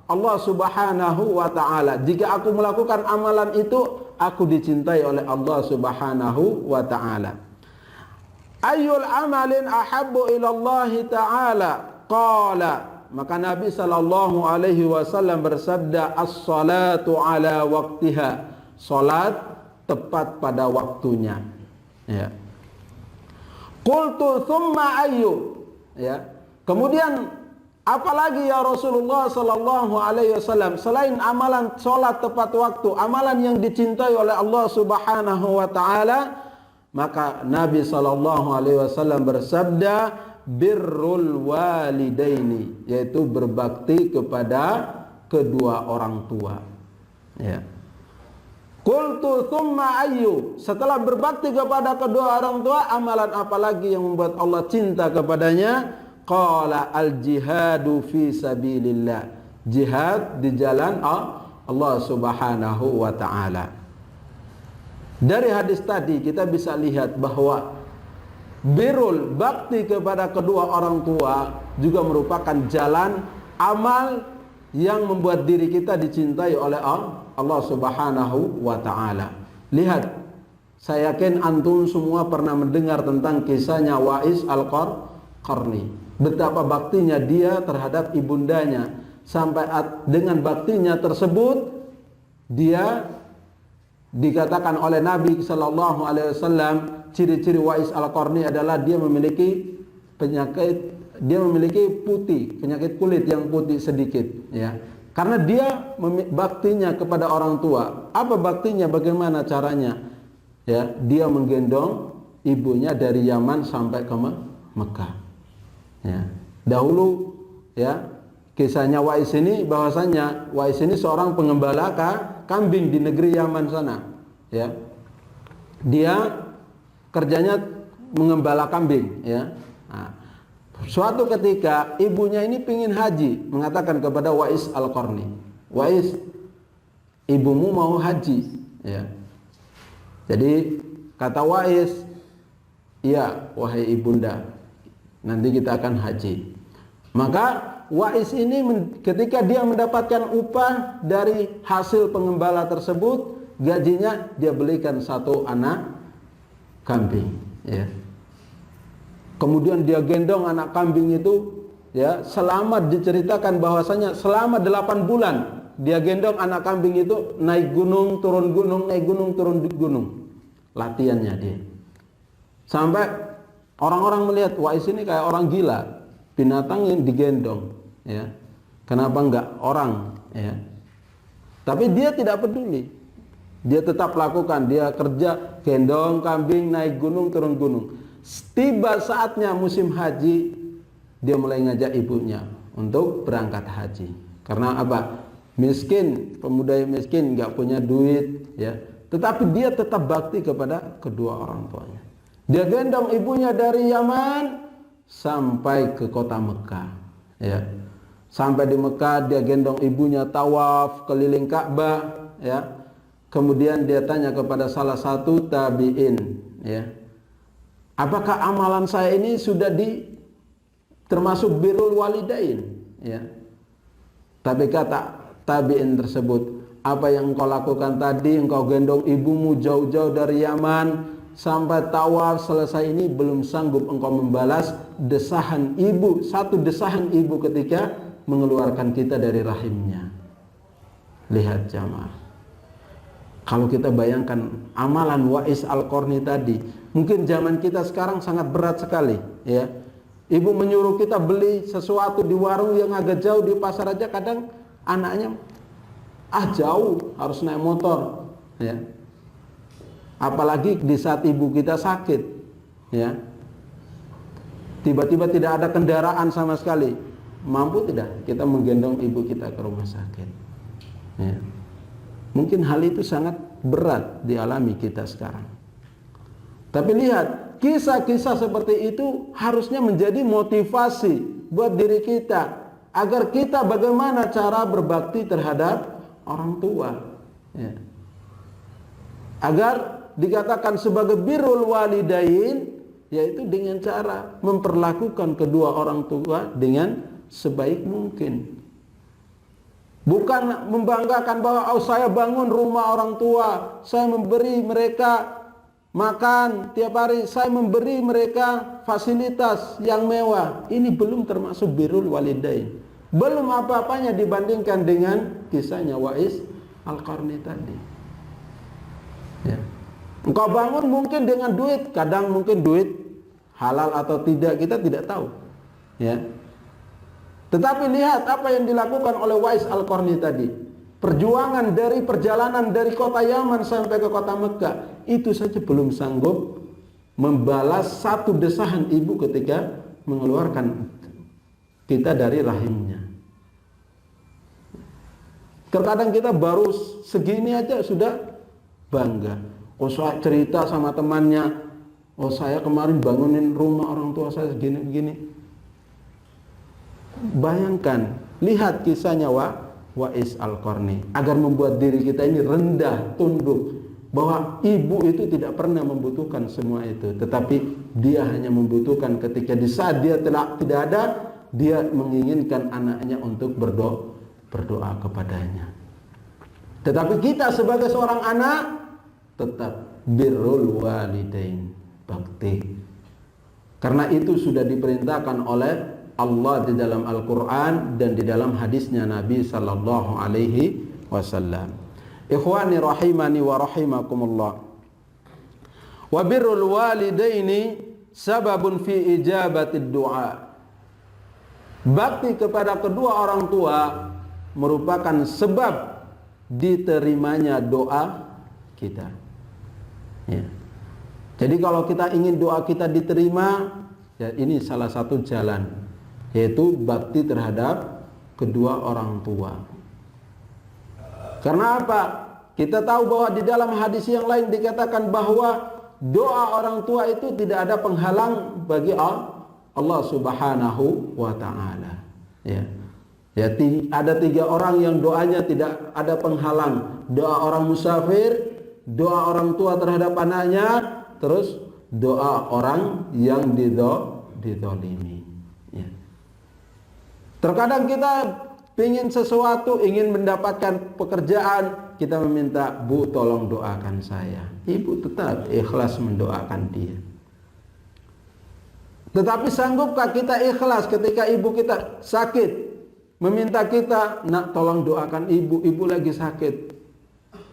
Allah Subhanahu wa taala. Jika aku melakukan amalan itu, aku dicintai oleh Allah Subhanahu wa taala. Ayyul amalin ahabbu ila Allah taala? Qala, maka Nabi sallallahu alaihi wasallam bersabda, as-salatu ala waqtiha. Salat tepat pada waktunya. Ya. Qultu thumma ayyu? Ya. Kemudian apalagi ya Rasulullah sallallahu alaihi wasallam selain amalan salat tepat waktu, amalan yang dicintai oleh Allah Subhanahu wa taala? Maka Nabi sallallahu alaihi wasallam bersabda, birrul walidaini, yaitu berbakti kepada kedua orang tua. Ya. Qultu thumma ayyu? Setelah berbakti kepada kedua orang tua, amalan apalagi yang membuat Allah cinta kepadanya? Qala al-jihadu fi sabilillah. Jihad di jalan Allah Subhanahu wa taala. Dari hadis tadi kita bisa lihat bahwa birrul, bakti kepada kedua orang tua juga merupakan jalan amal yang membuat diri kita dicintai oleh Allah Subhanahu wa taala. Lihat, saya yakin antum semua pernah mendengar tentang kisahnya Wa'is Al-Qarni. Betapa baktinya dia terhadap ibundanya, sampai dengan baktinya tersebut dia dikatakan oleh Nabi sallallahu alaihi wasallam, ciri-ciri Wa'is Al-Qarni adalah dia memiliki putih, penyakit kulit yang putih sedikit, ya. Karena dia baktinya kepada orang tua. Apa baktinya? Bagaimana caranya? Ya, dia menggendong ibunya dari Yaman sampai ke Mekah. Ya. Dahulu ya, kisahnya Wa'is ini bahwasanya Wa'is ini seorang pengembala kambing di negeri Yaman sana. Ya. Dia kerjanya mengembala kambing, ya. Nah, Suatu ketika ibunya ini pingin haji, mengatakan kepada Wais Al-Qarni, Wais, ibumu mau haji, ya. Jadi kata Wais, iya wahai ibunda, nanti kita akan haji. Maka Wais ini ketika dia mendapatkan upah dari hasil pengembala tersebut, gajinya dia belikan 1 anak kambing, ya. Kemudian dia gendong anak kambing itu, ya, selama diceritakan bahwasanya selama 8 bulan dia gendong anak kambing itu naik gunung, turun gunung, naik gunung, turun gunung. Latihannya dia. Sampai orang-orang melihat, wah ini kayak orang gila, binatang yang digendong, ya. Kenapa enggak orang, ya. Tapi dia tidak peduli. Dia tetap lakukan, dia kerja gendong kambing, naik gunung, turun gunung. Tiba saatnya musim haji, dia mulai ngajak ibunya untuk berangkat haji. Karena apa? Miskin, pemuda yang miskin, nggak punya duit, ya. Tetapi dia tetap bakti kepada kedua orang tuanya. Dia gendong ibunya dari Yaman sampai ke kota Mekah, ya. Sampai di Mekah dia gendong ibunya tawaf keliling Ka'bah, ya. Kemudian dia tanya kepada salah satu tabi'in, ya. Apakah amalan saya ini sudah termasuk birrul walidain, ya. Tapi kata tabi'in tersebut, apa yang engkau lakukan tadi, engkau gendong ibumu jauh-jauh dari Yaman sampai tawaf selesai ini, belum sanggup engkau membalas desahan ibu, satu desahan ibu ketika mengeluarkan kita dari rahimnya. Lihat jamaah, kalau kita bayangkan amalan Wais Al-Qarni tadi, mungkin zaman kita sekarang sangat berat sekali, ya. Ibu menyuruh kita beli sesuatu di warung yang agak jauh, di pasar aja kadang anaknya jauh, harus naik motor, ya. Apalagi di saat ibu kita sakit, ya. Tiba-tiba tidak ada kendaraan sama sekali. Mampu tidak kita menggendong ibu kita ke rumah sakit, ya. Mungkin hal itu sangat berat dialami kita sekarang. Tapi lihat, kisah-kisah seperti itu harusnya menjadi motivasi buat diri kita, agar kita bagaimana cara berbakti terhadap orang tua, ya. Agar dikatakan sebagai birrul walidain, yaitu dengan cara memperlakukan kedua orang tua dengan sebaik mungkin. Bukan membanggakan bahwa saya bangun rumah orang tua, saya memberi mereka makan tiap hari, saya memberi mereka fasilitas yang mewah. Ini belum termasuk birrul walidain. Belum apa-apanya dibandingkan dengan kisahnya Wais Al-Qarni tadi, ya. Engkau bangun mungkin dengan duit, kadang mungkin duit halal atau tidak kita tidak tahu, ya. Tetapi lihat apa yang dilakukan oleh Wais Al-Qarni tadi. Perjuangan dari perjalanan dari kota Yaman sampai ke kota Mekah, itu saja belum sanggup membalas satu desahan ibu ketika mengeluarkan kita dari rahimnya. Terkadang kita baru segini aja sudah bangga. Oh, saya cerita sama temannya, oh saya kemarin bangunin rumah orang tua saya segini-begini. Bayangkan, lihat kisahnya Wais Al-Qarni, agar membuat diri kita ini rendah, tunduk, bahwa ibu itu tidak pernah membutuhkan semua itu, tetapi dia hanya membutuhkan ketika di saat dia tidak ada, dia menginginkan anaknya untuk berdoa kepadanya. Tetapi kita sebagai seorang anak tetap birrul walidain, bakti. Karena itu sudah diperintahkan oleh Allah di dalam Al-Quran dan di dalam hadisnya Nabi sallallahu alaihi wasallam. Ikhwani rahimani wa rahimakumullah. Wa birrul walidaini sababun fi ijabatid du'a. Bakti kepada kedua orang tua merupakan sebab diterimanya doa kita, ya. Jadi kalau kita ingin doa kita diterima, ya ini salah satu jalan, yaitu bakti terhadap kedua orang tua. Karena apa? Kita tahu bahwa di dalam hadis yang lain dikatakan bahwa doa orang tua itu tidak ada penghalang bagi Allah Subhanahu wa taala. Ya. Ya, ada 3 orang yang doanya tidak ada penghalang. Doa orang musafir, doa orang tua terhadap anaknya, terus doa orang yang dizalimi. Ya. Terkadang kita ingin sesuatu, ingin mendapatkan pekerjaan, kita meminta, Bu tolong doakan saya. Ibu tetap ikhlas mendoakan dia. Tetapi sanggupkah kita ikhlas ketika ibu kita sakit, meminta kita, nak tolong doakan ibu lagi sakit.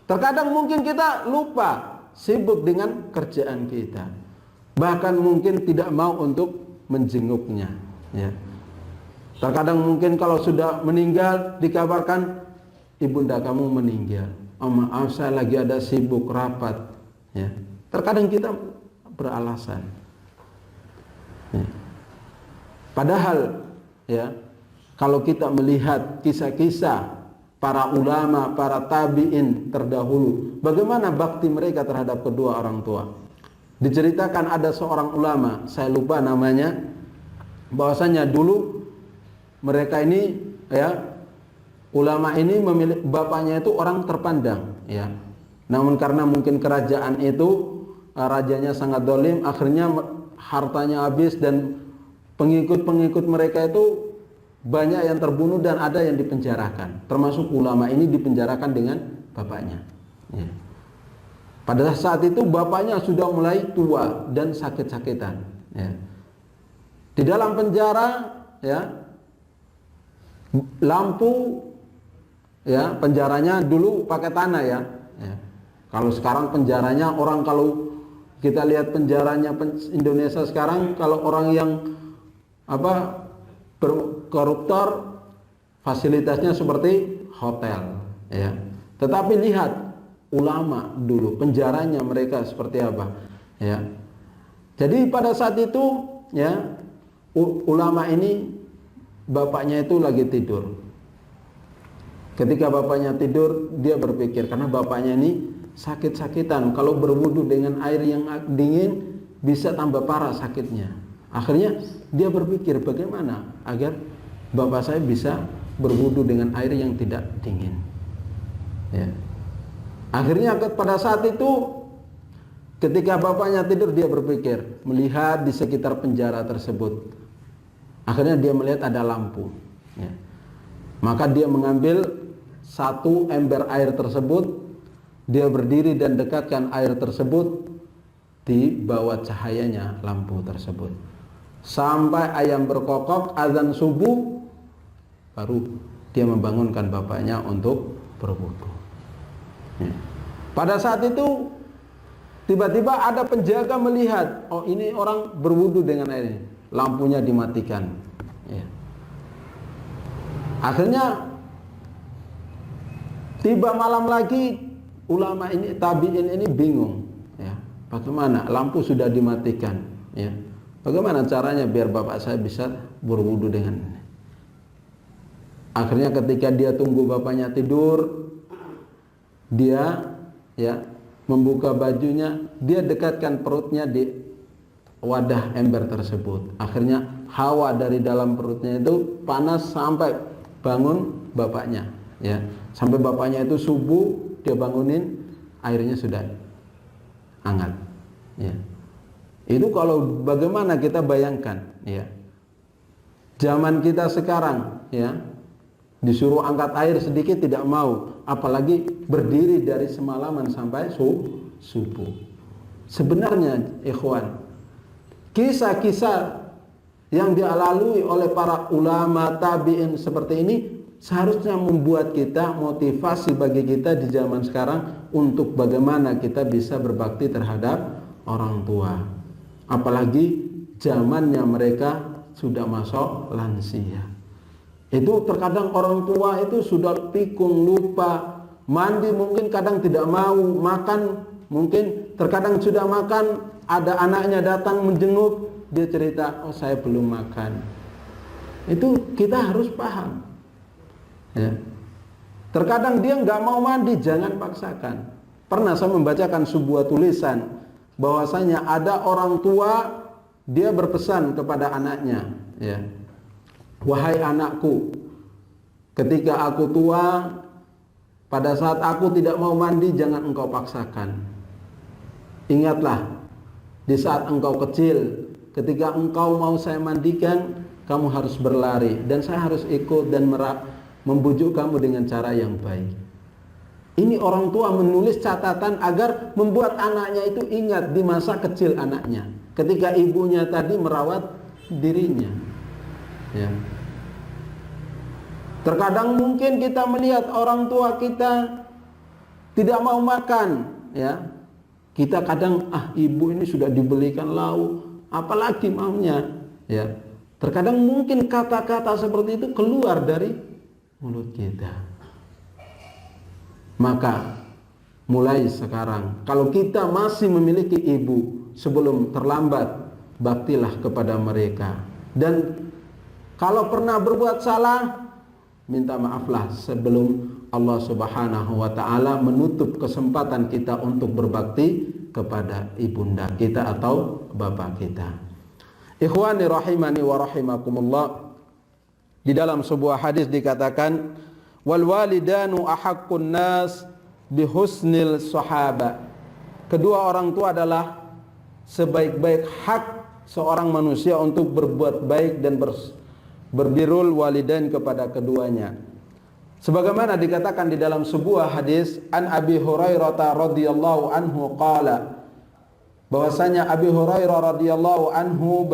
Terkadang mungkin kita lupa, sibuk dengan kerjaan kita. Bahkan mungkin tidak mau untuk menjenguknya. Ya. Terkadang mungkin kalau sudah meninggal dikabarkan, ibunda kamu meninggal. Oh, maaf saya lagi ada sibuk rapat. Ya. Terkadang kita beralasan. Ya. Padahal ya, kalau kita melihat kisah-kisah para ulama, para tabi'in terdahulu, bagaimana bakti mereka terhadap kedua orang tua. Diceritakan ada seorang ulama, saya lupa namanya, bahwasanya dulu mereka ini ya, ulama ini memilih, bapaknya itu orang terpandang ya. Namun karena mungkin kerajaan itu rajanya sangat dolim, akhirnya hartanya habis dan pengikut-pengikut mereka itu banyak yang terbunuh dan ada yang dipenjarakan. Termasuk ulama ini dipenjarakan dengan bapaknya. Ya. Pada saat itu bapaknya sudah mulai tua dan sakit-sakitan. Ya. Di dalam penjara, ya, lampu, ya, penjaranya dulu pakai tanah ya. Ya. Kalau sekarang penjaranya orang, kalau kita lihat penjaranya Indonesia sekarang, kalau orang yang koruptor, fasilitasnya seperti hotel ya. Tetapi lihat ulama dulu, penjaranya mereka seperti apa ya. Jadi pada saat itu ya, ulama ini bapaknya itu lagi tidur. Ketika bapaknya tidur, dia berpikir, karena bapaknya ini sakit-sakitan, kalau berwudu dengan air yang dingin bisa tambah parah sakitnya. Akhirnya dia berpikir, bagaimana agar bapak saya bisa berwudu dengan air yang tidak dingin. Ya. Akhirnya pada saat itu, ketika bapaknya tidur, dia berpikir, melihat di sekitar penjara tersebut. Akhirnya dia melihat ada lampu. Ya. Maka dia mengambil 1 ember air tersebut, dia berdiri dan dekatkan air tersebut di bawah cahayanya lampu tersebut. Sampai ayam berkokok, azan subuh, baru dia membangunkan bapaknya untuk berwudu. Ya. Pada saat itu tiba-tiba ada penjaga melihat, oh ini orang berwudu dengan air ini. Lampunya dimatikan. Ya. Akhirnya tiba malam lagi, ulama ini, tabi'in ini bingung. Ya. Bagaimana? Lampu sudah dimatikan. Ya. Bagaimana caranya biar bapak saya bisa berwudu dengan ini? Akhirnya ketika dia tunggu bapaknya tidur, dia ya membuka bajunya, dia dekatkan perutnya di wadah ember tersebut. Akhirnya hawa dari dalam perutnya itu panas sampai bangun bapaknya. Ya, sampai bapaknya itu subuh dia bangunin, airnya sudah hangat. Ya. Itu kalau bagaimana kita bayangkan ya. Zaman kita sekarang ya, disuruh angkat air sedikit tidak mau, apalagi berdiri dari semalaman sampai subuh. Sebenarnya ikhwan, kisah-kisah yang dilalui oleh para ulama tabi'in seperti ini seharusnya membuat kita, motivasi bagi kita di zaman sekarang untuk bagaimana kita bisa berbakti terhadap orang tua. Apalagi zamannya mereka sudah masuk lansia. Itu terkadang orang tua itu sudah pikun, lupa, mandi mungkin kadang tidak mau, makan mungkin terkadang sudah makan, ada anaknya datang menjenguk, dia cerita, oh saya belum makan. Itu kita harus paham. Ya. Terkadang dia nggak mau mandi, jangan paksakan. Pernah saya membacakan sebuah tulisan bahwasanya ada orang tua dia berpesan kepada anaknya, ya. Wahai anakku, ketika aku tua, pada saat aku tidak mau mandi, jangan engkau paksakan. Ingatlah, di saat engkau kecil, ketika engkau mau saya mandikan, kamu harus berlari dan saya harus ikut dan membujuk kamu dengan cara yang baik. Ini orang tua menulis catatan agar membuat anaknya itu ingat di masa kecil anaknya, ketika ibunya tadi merawat dirinya, ya. Terkadang mungkin kita melihat orang tua kita tidak mau makan, ya. Kita kadang, ibu ini sudah dibelikan lauk, apalagi maunya, ya. Terkadang mungkin kata-kata seperti itu keluar dari mulut kita. Maka mulai sekarang, kalau kita masih memiliki ibu, sebelum terlambat, baktilah kepada mereka. Dan kalau pernah berbuat salah, minta maaflah sebelum Allah Subhanahu wa ta'ala menutup kesempatan kita untuk berbakti kepada ibunda kita atau bapak kita. Ikhwani rahimani wa rahimakumullah, di dalam sebuah hadis dikatakan, wal walidanu ahaqqun nas bihusnil sahaba. Kedua orang tua adalah sebaik-baik hak seorang manusia untuk berbuat baik dan berbirrul walidain kepada keduanya. Sebagaimana dikatakan di dalam sebuah hadis, an Abi Hurairah radhiyallahu anhu qala, bahwasanya Abi Hurairah radhiyallahu anhu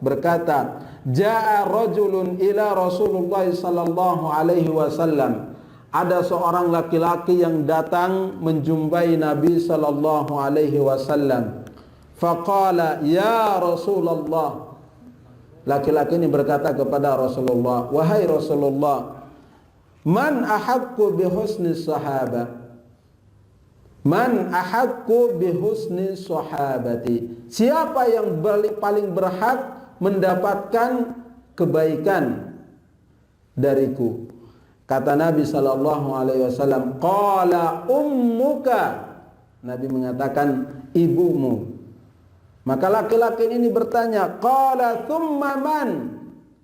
berkata, jaa rajulun ila Rasulullah sallallahu alaihi wasallam. Ada seorang laki-laki yang datang menjumpai Nabi sallallahu alaihi wasallam. Faqala, ya Rasulullah. Laki-laki ini berkata kepada Rasulullah, wahai Rasulullah, man ahaqqu bihusni sahaba? Man ahaqqu bihusni sahabati? Siapa yang paling berhak mendapatkan kebaikan dariku? Kata Nabi sallallahu alaihi wasallam, qala ummuka. Nabi mengatakan ibumu. Maka laki-laki ini bertanya, qala thumma man?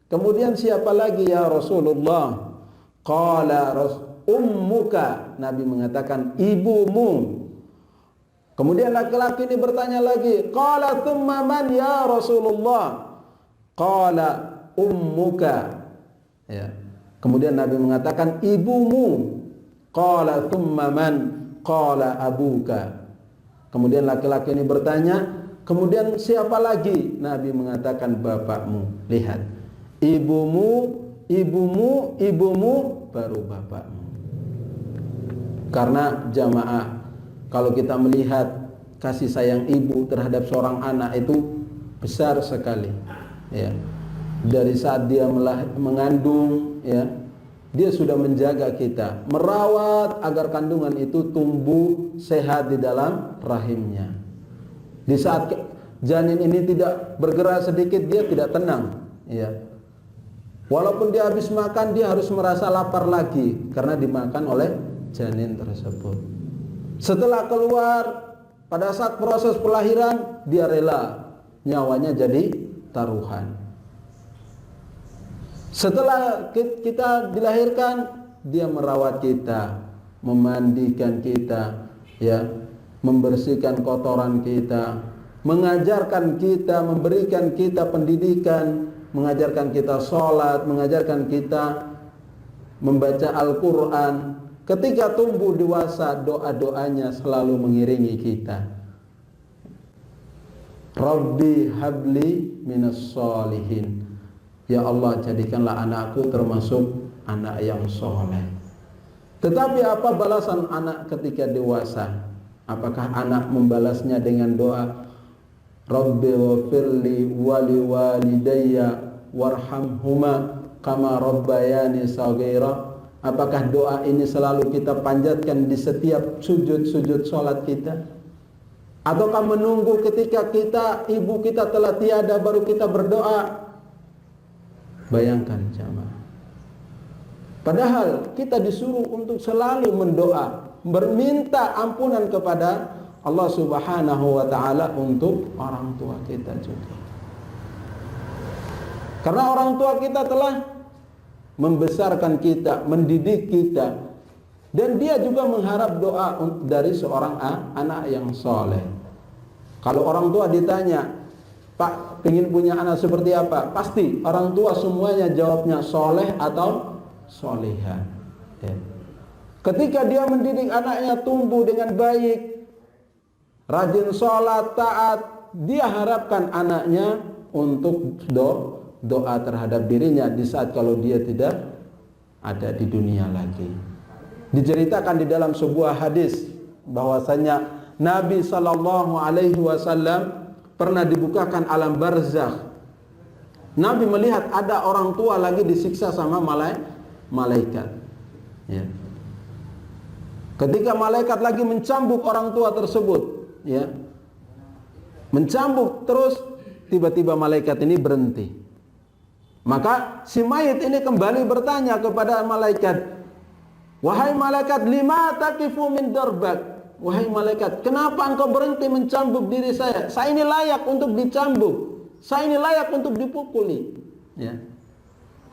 Kemudian siapa lagi ya Rasulullah? Qala ummuka. Nabi mengatakan ibumu. Kemudian laki-laki ini bertanya lagi, qala thumma man ya Rasulullah? Qala ummuka. Ya. Kemudian Nabi mengatakan ibumu. Qala thumma man? Qala abuka. Kemudian laki-laki ini bertanya, kemudian siapa lagi? Nabi mengatakan bapakmu. Lihat, ibumu, ibumu, ibumu, baru bapakmu. Karena jamaah, kalau kita melihat kasih sayang ibu terhadap seorang anak itu besar sekali, ya. Dari saat dia mengandung, ya, dia sudah menjaga kita, merawat agar kandungan itu tumbuh sehat di dalam rahimnya. Di saat janin ini tidak bergerak sedikit, dia tidak tenang, ya. Walaupun dia habis makan, dia harus merasa lapar lagi karena dimakan oleh janin tersebut. Setelah keluar, pada saat proses pelahiran, dia rela nyawanya jadi taruhan. Setelah kita dilahirkan, dia merawat kita, memandikan kita, ya, membersihkan kotoran kita, mengajarkan kita, memberikan kita pendidikan, mengajarkan kita sholat, mengajarkan kita membaca Al-Quran. Ketika tumbuh dewasa, doa-doanya selalu mengiringi kita. Rabbi habli minas sholihin. Ya Allah, jadikanlah anakku termasuk anak yang soleh. Tetapi apa balasan anak ketika dewasa? Apakah anak membalasnya dengan doa Rabbi wafirli wali walidayya warhamhuma kama rabbayani saghira? Apakah doa ini selalu kita panjatkan di setiap sujud-sujud sholat kita? Ataukah menunggu ketika ibu kita telah tiada baru kita berdoa? Bayangkan jamaah. Padahal kita disuruh untuk selalu mendoa, berminta ampunan kepada Allah Subhanahu wa taala untuk orang tua kita juga. Karena orang tua kita telah membesarkan kita, mendidik kita, dan dia juga mengharap doa dari seorang anak yang soleh. Kalau orang tua ditanya, Pak, ingin punya anak seperti apa? Pasti orang tua semuanya jawabnya soleh atau solehah. Ya. Ketika dia mendidik anaknya tumbuh dengan baik, rajin sholat, taat, dia harapkan anaknya untuk doa terhadap dirinya di saat kalau dia tidak ada di dunia lagi. Diceritakan di dalam sebuah hadis bahwasanya Nabi sallallahu alaihi wasallam pernah dibukakan alam barzakh. Nabi melihat ada orang tua lagi disiksa sama malaikat. Ya. Ketika malaikat lagi mencambuk orang tua tersebut, ya, mencambuk terus, tiba-tiba malaikat ini berhenti. Maka si mayit ini kembali bertanya kepada malaikat, wahai malaikat, lima taqifu min darbak? Wahai malaikat, kenapa engkau berhenti mencambuk diri saya? Saya ini layak untuk dicambuk, saya ini layak untuk dipukuli. Ya.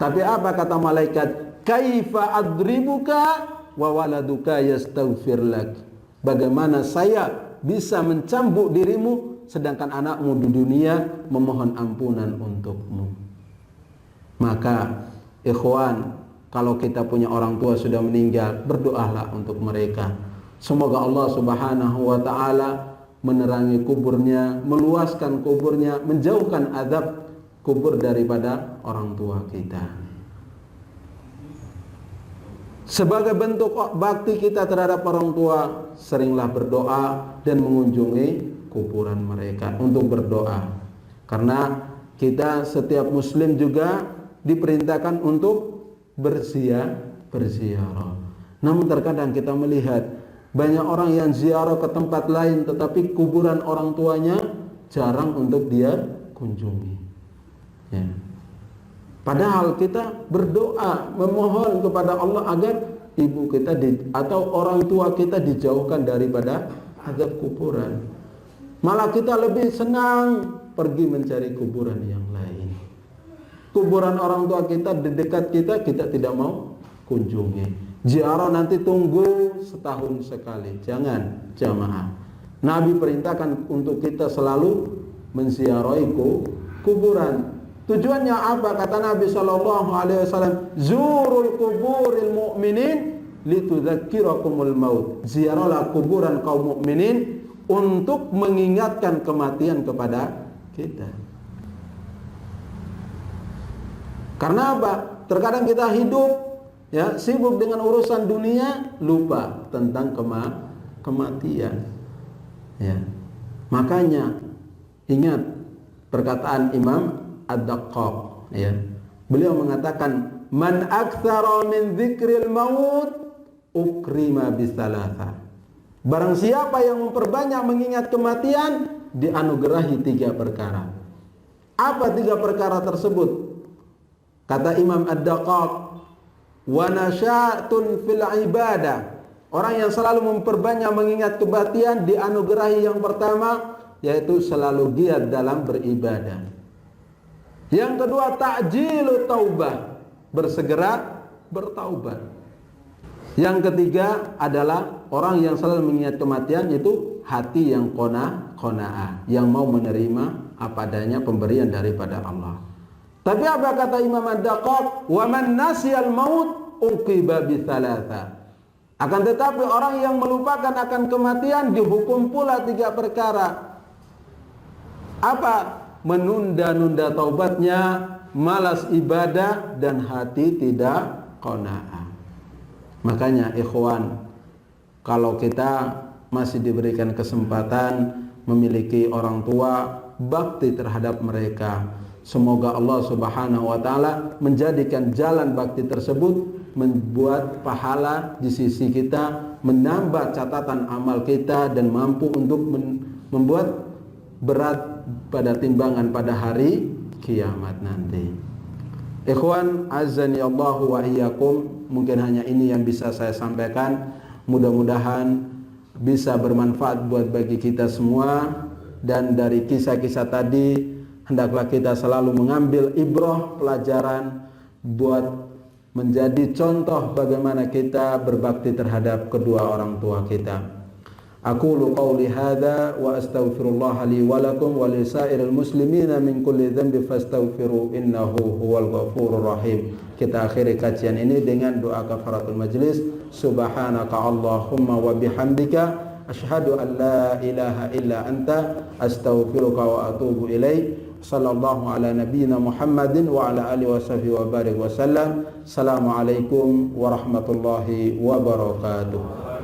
Tapi apa kata malaikat? Kaifa adribuka wa waladuka yastaghfir lak? Bagaimana saya bisa mencambuk dirimu sedangkan anakmu di dunia memohon ampunan untukmu? Maka ikhwan, kalau kita punya orang tua sudah meninggal, berdoalah untuk mereka. Semoga Allah Subhanahu wa taala menerangi kuburnya, meluaskan kuburnya, menjauhkan azab kubur daripada orang tua kita. Sebagai bentuk bakti kita terhadap orang tua, seringlah berdoa dan mengunjungi kuburan mereka untuk berdoa. Karena kita setiap muslim juga diperintahkan untuk berziarah. Namun terkadang kita melihat banyak orang yang ziarah ke tempat lain, tetapi kuburan orang tuanya jarang untuk dia kunjungi. Ya. Padahal kita berdoa, memohon kepada Allah agar ibu kita atau orang tua kita dijauhkan daripada azab kuburan. Malah kita lebih senang pergi mencari kuburan yang lain. Kuburan orang tua kita di dekat kita, kita tidak mau kunjungi. Ziarah nanti tunggu setahun sekali. Jangan, jamaah. Nabi perintahkan untuk kita selalu menziarahi kuburan. Tujuannya apa? Kata Nabi sallallahu alaihi wasallam, "Zurul kuburil mu'minin litudzakirakumul maut." Ziarahlah kuburan kaum mukminin untuk mengingatkan kematian kepada kita. Karena apa? Terkadang kita hidup ya sibuk dengan urusan dunia, lupa tentang kematian. Ya. Makanya ingat perkataan Imam Ad-Daqqaq, ya. Beliau mengatakan, man aktsara min dzikril maut ukrima bisalatsa. Barang siapa yang memperbanyak mengingat kematian, dianugerahi 3 perkara. Apa 3 perkara tersebut? Kata Imam Ad-Daqqaq, wa nasyatun fil ibadah. Orang yang selalu memperbanyak mengingat kematian dianugerahi yang pertama, yaitu selalu giat dalam beribadah. Yang kedua, ta'jilu taubah, bersegera bertaubat. Yang ketiga adalah orang yang selalu mengingat kematian, itu hati yang qanaah, yang mau menerima apa adanya pemberian daripada Allah. Tapi apa kata Imam Ad-Daqqaq? Wa man nasiyal maut uqiba bi thalatha. Akan tetapi orang yang melupakan akan kematian dihukum pula 3 perkara. Apa? Menunda-nunda taubatnya, malas ibadah, dan hati tidak qanaah. Makanya ikhwan, kalau kita masih diberikan kesempatan memiliki orang tua, bakti terhadap mereka. Semoga Allah Subhanahu wa taala menjadikan jalan bakti tersebut membuat pahala di sisi kita, menambah catatan amal kita, dan mampu untuk membuat berat pada timbangan pada hari kiamat nanti. Ikhwan azani Allahu wa iyyakum, mungkin hanya ini yang bisa saya sampaikan. Mudah-mudahan bisa bermanfaat buat bagi kita semua. Dan dari kisah-kisah tadi hendaklah kita selalu mengambil ibrah, pelajaran buat menjadi contoh bagaimana kita berbakti terhadap kedua orang tua kita. Aqulu qawli hadza wa astaghfirullah li wa lakum wa li sa'iril muslimina min kulli dhanbi fastaghfiru innahu huwal ghafurur rahim. Kita akhiri kajian ini dengan doa kafaratul majlis. Subhanaka Allahumma wa bihamdika asyhadu an la ilaha illa anta astaghfiruka wa atubu ilaik. Sallallahu ala nabiyyina Muhammadin wa ala alihi wa sahbihi wa barik wa sallam. Assalamualaikum warahmatullahi wabarakatuh.